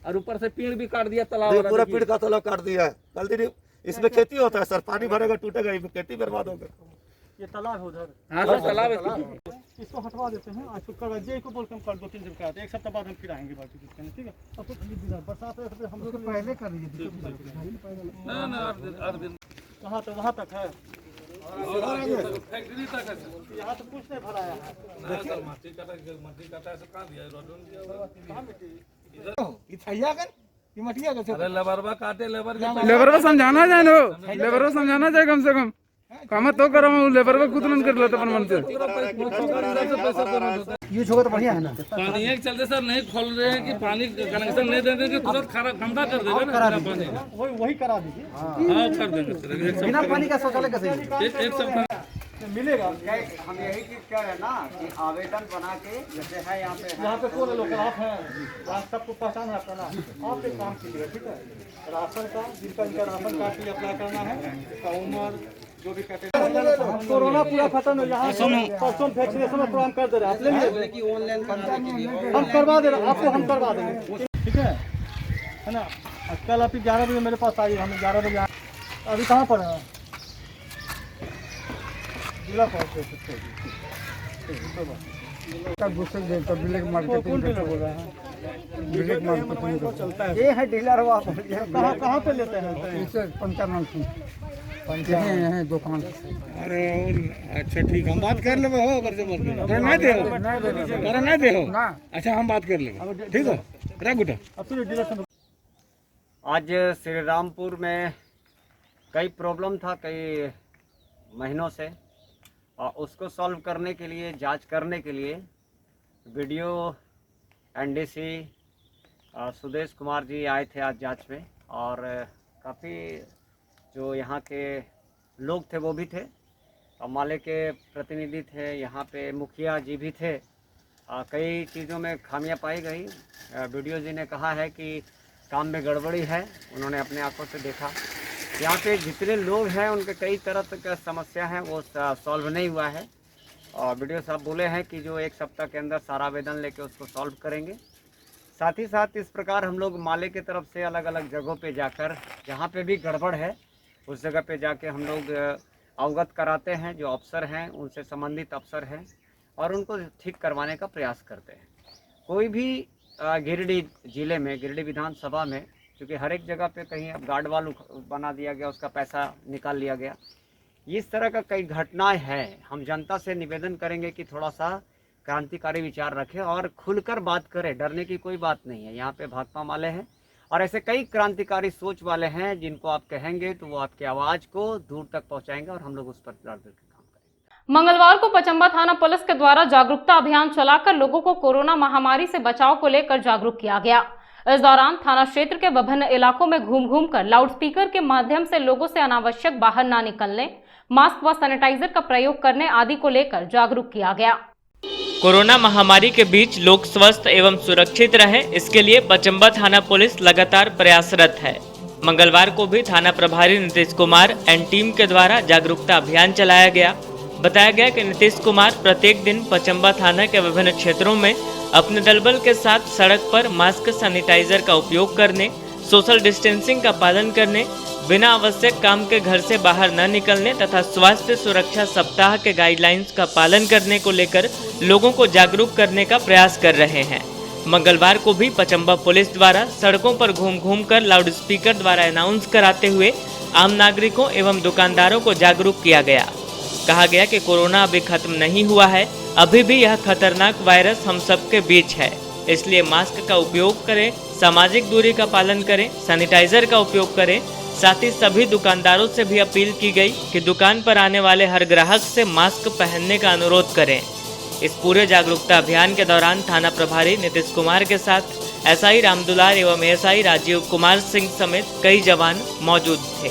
और ऊपर से पेड़ भी काट दिया, तालाब पूरा पेड़ का तालाब काट दिया है। कल दिन इसमें खेती होता है सर, पानी भरेगा टूटेगा, खेती बर्बाद होगा। ये तालाब है उधर, हाँ सर तालाब है, इसको हटवा देते हैं। आज कर जे को बोलते हम कल 2-3 दिन का, एक सप्ताह बाद हम फिर आएंगे बाकी करने, ठीक है। अब तो बरसात है, हम लोग पहले कर लीजिए ना, कहाँ तो वहाँ तक है, फैक्ट्री तक है, यहाँ तो कुछ नहीं भरा है। लेबरवा काटे, लेबर समझाना जाए, लेबर समझाना जाए, कम से कम काम तो करो, लेबर में खुद कर लेते अपन मन से। यूज होगा तो बढ़िया है ना। पानी के चलते सर नहीं खोल रहे हैं कि पानी कनेक्शन नहीं दे देंगे, तुरंत खराब गंदा कर देगा ना पानी, वही करा दीजिए। हाँ कर देंगे सर, बिना पानी का शौचालय कैसे एक सप्ताह मिलेगा। हम यही चीज कह रहे हैं ना कि आवेदन बना के, जैसे है यहाँ पे कौन लोग आप हैं, आप सबको पहचान है ना, आप एक काम कीजिए, ठीक है। राशन का, जिनका इनका राशन कार्ड के लिए अप्लाई करना है, उम्र जो भी कोरोना पूरा खत्म है, यहाँ परसों वैक्सीनेशन में प्रोग्राम कर दे रहे हैं, आप ले लीजिए, ऑनलाइन हम करवा दे रहे हैं आपको, हम करवा देंगे, ठीक है ना। कल आप 11 बजे मेरे पास आइए, हम 11 बजे अभी कहाँ पर है, जिला चलता है, ये है डीलर हुआ, कहाँ पे लेते हैं, पंचायत दुकान। अरे अच्छा ठीक, हम बात कर लेंगे, हो कर नहीं दे हो, अच्छा हम बात कर लेंगे, ठीक है रख। आज श्री रामपुर में कई प्रॉब्लम था कई महीनों से, और उसको सॉल्व करने के लिए, जांच करने के लिए वीडियो एनडीसी सुदेश कुमार जी आए थे आज जांच में, और काफ़ी जो यहाँ के लोग थे वो भी थे, और माले के प्रतिनिधि थे, यहाँ पे मुखिया जी भी थे। कई चीज़ों में खामियां पाई गई। वीडियो जी ने कहा है कि काम में गड़बड़ी है, उन्होंने अपने आंखों से देखा। यहाँ पे जितने लोग हैं उनके कई तरह का समस्या है, वो सॉल्व नहीं हुआ है, और वीडियो साहब बोले हैं कि जो एक सप्ताह के अंदर सारा आवेदन लेके उसको सॉल्व करेंगे। साथ ही साथ इस प्रकार हम लोग माले की तरफ से अलग अलग जगहों पे जाकर, जहाँ पे भी गड़बड़ है उस जगह पे जाके हम लोग अवगत कराते हैं, जो अफसर हैं उनसे संबंधित अफसर हैं, और उनको ठीक करवाने का प्रयास करते हैं। कोई भी गिरिडीह ज़िले में, गिरिडीह विधानसभा में, क्योंकि हर एक जगह पे कहीं अब गार्ड वाल बना दिया गया, उसका पैसा निकाल लिया गया, इस तरह का कई घटनाएं हैं। हम जनता से निवेदन करेंगे कि थोड़ा सा क्रांतिकारी विचार रखें और खुलकर बात करें, डरने की कोई बात नहीं है। यहाँ पे भाकपा वाले हैं और ऐसे कई क्रांतिकारी सोच वाले हैं, जिनको आप कहेंगे तो वो आपकी आवाज़ को दूर तक पहुँचाएंगे, और हम लोग उस पर लड़ के काम करेंगे। मंगलवार को पचम्बा थाना पुलिस के द्वारा जागरूकता अभियान चलाकर लोगों को कोरोना महामारी से बचाव को लेकर जागरूक किया गया। इस दौरान थाना क्षेत्र के विभिन्न इलाकों में घूम कर लाउडस्पीकर के माध्यम से लोगों से अनावश्यक बाहर न निकलने, मास्क व सैनिटाइजर का प्रयोग करने आदि को लेकर जागरूक किया गया। कोरोना महामारी के बीच लोग स्वस्थ एवं सुरक्षित रहें, इसके लिए पचम्बा थाना पुलिस लगातार प्रयासरत है। मंगलवार को भी थाना प्रभारी नीतीश कुमार एंड टीम के द्वारा जागरूकता अभियान चलाया गया। बताया गया कि नीतीश कुमार प्रत्येक दिन पचम्बा थाना के विभिन्न क्षेत्रों में अपने दलबल के साथ सड़क पर मास्क, सैनिटाइजर का उपयोग करने, सोशल डिस्टेंसिंग का पालन करने, बिना आवश्यक काम के घर से बाहर न निकलने तथा स्वास्थ्य सुरक्षा सप्ताह के गाइडलाइंस का पालन करने को लेकर लोगों को जागरूक करने का प्रयास कर रहे हैं। मंगलवार को भी पचम्बा पुलिस द्वारा सड़कों पर घूम कर लाउडस्पीकर द्वारा अनाउंस कराते हुए आम नागरिकों एवं दुकानदारों को जागरूक किया गया। कहा गया कि कोरोना अभी खत्म नहीं हुआ है, अभी भी यह खतरनाक वायरस हम सबके बीच है, इसलिए मास्क का उपयोग करें, सामाजिक दूरी का पालन करें, सैनिटाइजर का उपयोग करें। साथ ही सभी दुकानदारों से भी अपील की गई कि दुकान पर आने वाले हर ग्राहक से मास्क पहनने का अनुरोध करें। इस पूरे जागरूकता अभियान के दौरान थाना प्रभारी नीतीश कुमार के साथ एसआई रामदुलार एवं एसआई राजीव कुमार सिंह समेत कई जवान मौजूद थे।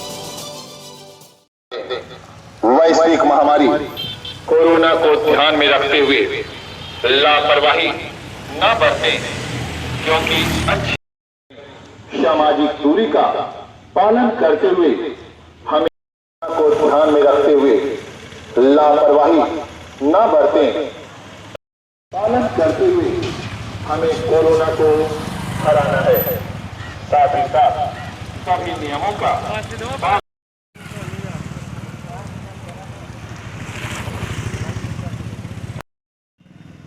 वैश्विक महामारी कोरोना को ध्यान में रखते हुए लापरवाही न बरतें, क्योंकि अच्छी सामाजिक दूरी का पालन करते हुए हमें को ध्यान में रखते हुए लापरवाही न बरतें, पालन करते हुए हमें कोरोना को हराना है। साथ ही साथ सभी नियमों का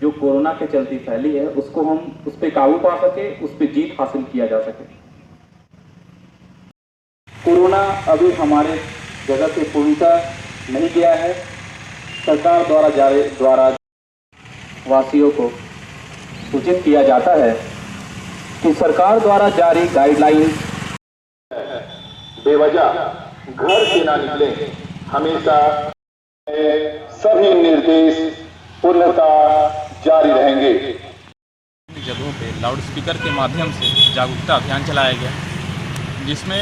जो कोरोना के चलते फैली है उसको हम उस पर काबू पा सके, उस पर जीत हासिल किया जा सके। कोरोना अभी हमारे जगह से पूर्णतः नहीं गया है। सरकार द्वारा वासियों को सूचित किया जाता है कि सरकार द्वारा जारी गाइडलाइंस बेवजह घर से ना निकलें, हमेशा सभी निर्देश पूर्णतः जारी रहेंगे। जगहों पे लाउडस्पीकर के माध्यम से जागरूकता अभियान चलाया गया, जिसमें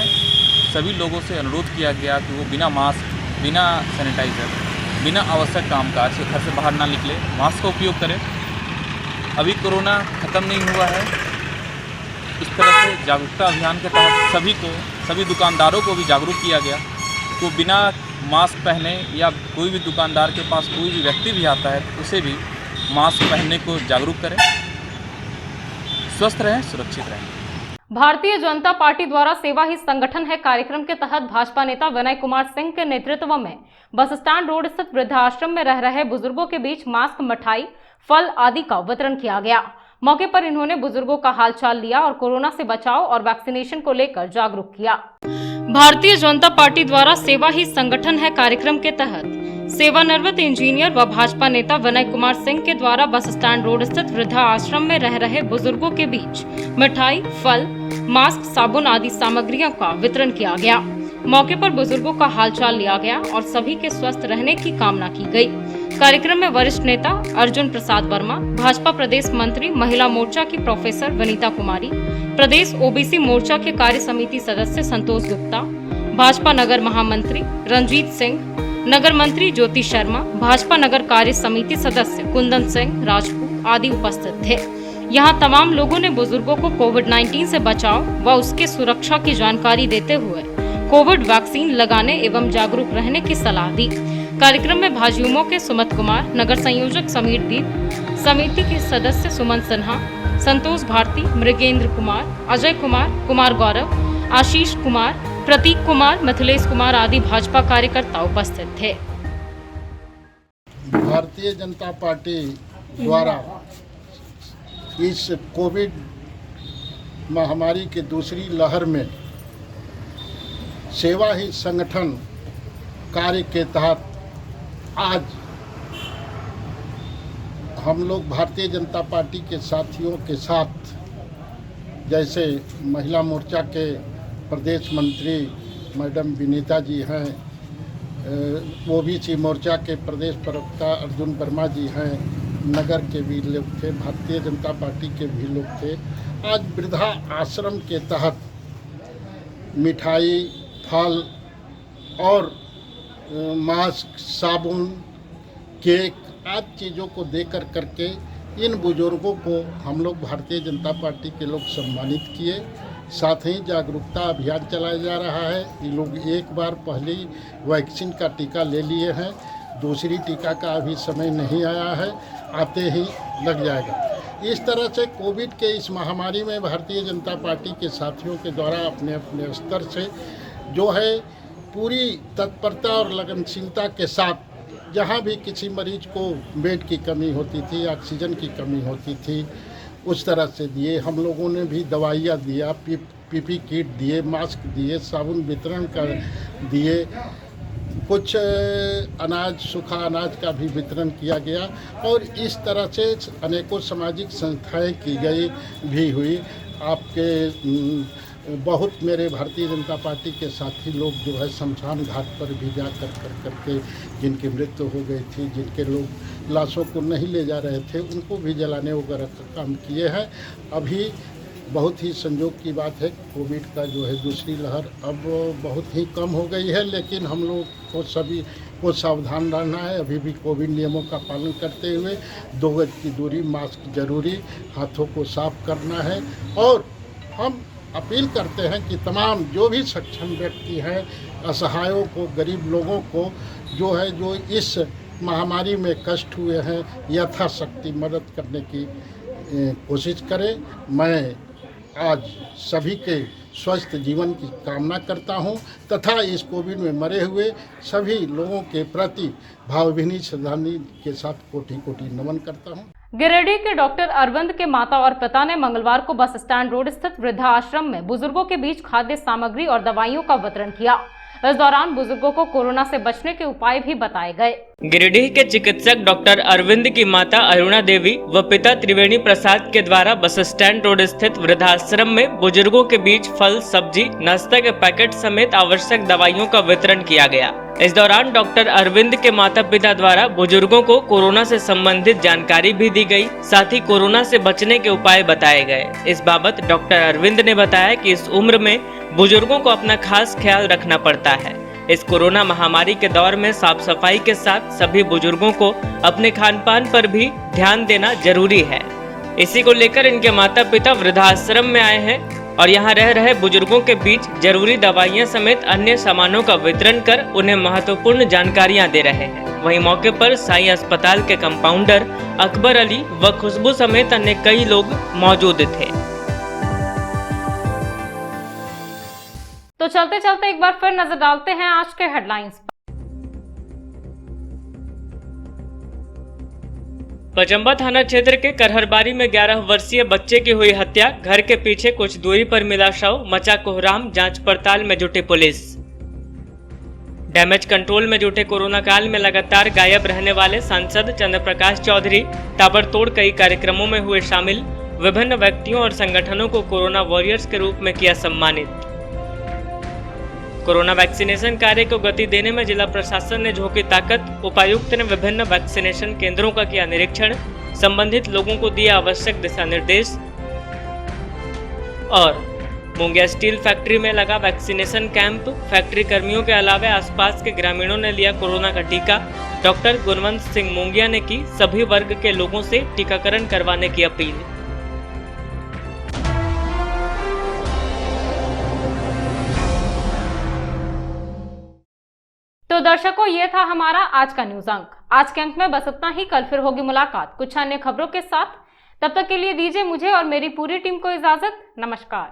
सभी लोगों से अनुरोध किया गया कि वो बिना मास्क, बिना सैनिटाइज़र, बिना आवश्यक कामकाज से घर से बाहर ना निकले, मास्क का उपयोग करें। अभी कोरोना ख़त्म नहीं हुआ है। इस तरह से जागरूकता अभियान के तहत सभी दुकानदारों को भी जागरूक किया गया तो बिना मास्क पहने या कोई भी दुकानदार के पास कोई भी व्यक्ति भी आता है तो उसे भी मास्क पहनने को जागरूक करें। स्वस्थ रहें, सुरक्षित रहें। भारतीय जनता पार्टी द्वारा सेवा ही संगठन है कार्यक्रम के तहत भाजपा नेता विनय कुमार सिंह के नेतृत्व में बस स्टैंड रोड स्थित वृद्धाश्रम में रह रहे बुजुर्गों के बीच मास्क, मिठाई, फल आदि का वितरण किया गया। मौके पर इन्होंने बुजुर्गों का हालचाल लिया और कोरोना से बचाव और वैक्सीनेशन को लेकर जागरूक किया। भारतीय जनता पार्टी द्वारा सेवा ही संगठन है कार्यक्रम के तहत सेवानिवृत्त इंजीनियर व भाजपा नेता विनय कुमार सिंह के द्वारा बस स्टैंड रोड स्थित वृद्धा आश्रम में रह रहे बुजुर्गों के बीच मिठाई, फल, मास्क, साबुन आदि सामग्रियों का वितरण किया गया। मौके पर बुजुर्गों का हालचाल लिया गया और सभी के स्वस्थ रहने की कामना की गई। कार्यक्रम में वरिष्ठ नेता अर्जुन प्रसाद वर्मा, भाजपा प्रदेश मंत्री महिला मोर्चा की प्रोफेसर वनीता कुमारी, प्रदेश ओबीसी मोर्चा के कार्य समिति सदस्य संतोष गुप्ता, भाजपा नगर महामंत्री रंजीत सिंह, नगर मंत्री ज्योति शर्मा, भाजपा नगर कार्य समिति सदस्य कुंदन सिंह राजपूत आदि उपस्थित थे। यहाँ तमाम लोगों ने बुजुर्गों को कोविड-19 से बचाव व उसके सुरक्षा की जानकारी देते हुए कोविड वैक्सीन लगाने एवं जागरूक रहने की सलाह दी। कार्यक्रम में भाजयुमो के सुमित कुमार, नगर संयोजक समीर दीप, समिति के सदस्य सुमन सिन्हा, संतोष भारती, मृगेंद्र कुमार, अजय कुमार, कुमार गौरव, आशीष कुमार, प्रतीक कुमार, मिथिलेश कुमार आदि भाजपा कार्यकर्ता उपस्थित थे। भारतीय जनता पार्टी द्वारा इस कोविड महामारी की दूसरी लहर में सेवा ही संगठन कार्य के तहत आज हम लोग भारतीय जनता पार्टी के साथियों के साथ, जैसे महिला मोर्चा के प्रदेश मंत्री मैडम विनीता जी हैं, ओबीसी मोर्चा के प्रदेश प्रवक्ता अर्जुन वर्मा जी हैं, नगर के भी लोग थे, भारतीय जनता पार्टी के भी लोग थे। आज वृद्धा आश्रम के तहत मिठाई, फल और मास्क, साबुन, केक आदि चीज़ों को देकर करके इन बुजुर्गों को हम लोग भारतीय जनता पार्टी के लोग सम्मानित किए। साथ ही जागरूकता अभियान चलाया जा रहा है। ये लोग एक बार पहले वैक्सीन का टीका ले लिए हैं, दूसरी टीका का अभी समय नहीं आया है, आते ही लग जाएगा। इस तरह से कोविड के इस महामारी में भारतीय जनता पार्टी के साथियों के द्वारा अपने अपने स्तर से जो है पूरी तत्परता और लगनशीलता के साथ जहाँ भी किसी मरीज को बेड की कमी होती थी, ऑक्सीजन की कमी होती थी, उस तरह से दिए। हम लोगों ने भी दवाइयाँ दिया, पीपी किट दिए, मास्क दिए, साबुन वितरण कर दिए, कुछ अनाज, सूखा अनाज का भी वितरण किया गया और इस तरह से अनेकों सामाजिक संस्थाएं की गई भी हुई। आपके बहुत मेरे भारतीय जनता पार्टी के साथी लोग जो है शमशान घाट पर भी जा करके जिनकी मृत्यु हो गई थी, जिनके लोग लाशों को नहीं ले जा रहे थे, उनको भी जलाने वगैरह का काम किए हैं। अभी बहुत ही संयोग की बात है, कोविड का जो है दूसरी लहर अब बहुत ही कम हो गई है, लेकिन हम लोग को सभी को सावधान रहना है। अभी भी कोविड नियमों का पालन करते हुए 2 गज की दूरी, मास्क जरूरी, हाथों को साफ करना है। और हम अपील करते हैं कि तमाम जो भी सक्षम व्यक्ति हैं, असहायों को, गरीब लोगों को जो है जो इस महामारी में कष्ट हुए हैं, यथाशक्ति मदद करने की कोशिश करें। मैं आज सभी के स्वस्थ जीवन की कामना करता हूं तथा इस कोविड में मरे हुए सभी लोगों के प्रति भावभीनी श्रद्धांजलि के साथ कोटि कोटि नमन करता हूं। गिरिडीह के डॉक्टर अरविंद के माता और पिता ने मंगलवार को बस स्टैंड रोड स्थित वृद्धाश्रम में बुजुर्गों के बीच खाद्य सामग्री और दवाइयों का वितरण किया। इस दौरान बुजुर्गों को कोरोना से बचने के उपाय भी बताए गए। गिरिडीह के चिकित्सक डॉक्टर अरविंद की माता अरुणा देवी व पिता त्रिवेणी प्रसाद के द्वारा बस स्टैंड रोड स्थित वृद्धाश्रम में बुजुर्गों के बीच फल, सब्जी, नाश्ता के पैकेट समेत आवश्यक दवाइयों का वितरण किया गया। इस दौरान डॉक्टर अरविंद के माता पिता द्वारा बुजुर्गों को कोरोना से संबंधित जानकारी भी दी गई, साथ ही कोरोना से बचने के उपाय बताए गए। इस बाबत डॉक्टर अरविंद ने बताया कि इस उम्र में बुजुर्गों को अपना खास ख्याल रखना पड़ता है। इस कोरोना महामारी के दौर में साफ सफाई के साथ सभी बुजुर्गों को अपने खान पान पर भी ध्यान देना जरूरी है। इसी को लेकर इनके माता पिता वृद्धाश्रम में आए हैं और यहाँ रह रहे बुजुर्गों के बीच जरूरी दवाइयाँ समेत अन्य सामानों का वितरण कर उन्हें महत्वपूर्ण जानकारियाँ दे रहे हैं। वहीं मौके पर साईं अस्पताल के कंपाउंडर अकबर अली व खुशबू समेत अन्य कई लोग मौजूद थे। तो चलते चलते एक बार फिर नजर डालते हैं आज के हेडलाइंस पर। पचंबा थाना क्षेत्र के करहरबारी में 11 वर्षीय बच्चे की हुई हत्या, घर के पीछे कुछ दूरी पर मिला शव, मचा कोहराम, जांच पड़ताल में जुटी पुलिस। डैमेज कंट्रोल में जुटे कोरोना काल में लगातार गायब रहने वाले सांसद चंद्र प्रकाश चौधरी ताबड़तोड़ कई कार्यक्रमों में हुए शामिल, विभिन्न व्यक्तियों और संगठनों को कोरोना वॉरियर्स के रूप में किया सम्मानित। कोरोना वैक्सीनेशन कार्य को गति देने में जिला प्रशासन ने झोंकी ताकत, उपायुक्त ने विभिन्न वैक्सीनेशन केंद्रों का किया निरीक्षण, संबंधित लोगों को दिए आवश्यक दिशा निर्देश। और मुंगिया स्टील फैक्ट्री में लगा वैक्सीनेशन कैंप, फैक्ट्री कर्मियों के अलावा आसपास के ग्रामीणों ने लिया कोरोना का टीका। डॉक्टर गुणवंत सिंह मुंगिया ने की सभी वर्ग के लोगों से टीकाकरण करवाने की अपील। तो दर्शकों, ये था हमारा आज का न्यूज अंक। आज के अंक में बस इतना ही। कल फिर होगी मुलाकात कुछ अन्य खबरों के साथ। तब तक के लिए दीजिए मुझे और मेरी पूरी टीम को इजाजत। नमस्कार।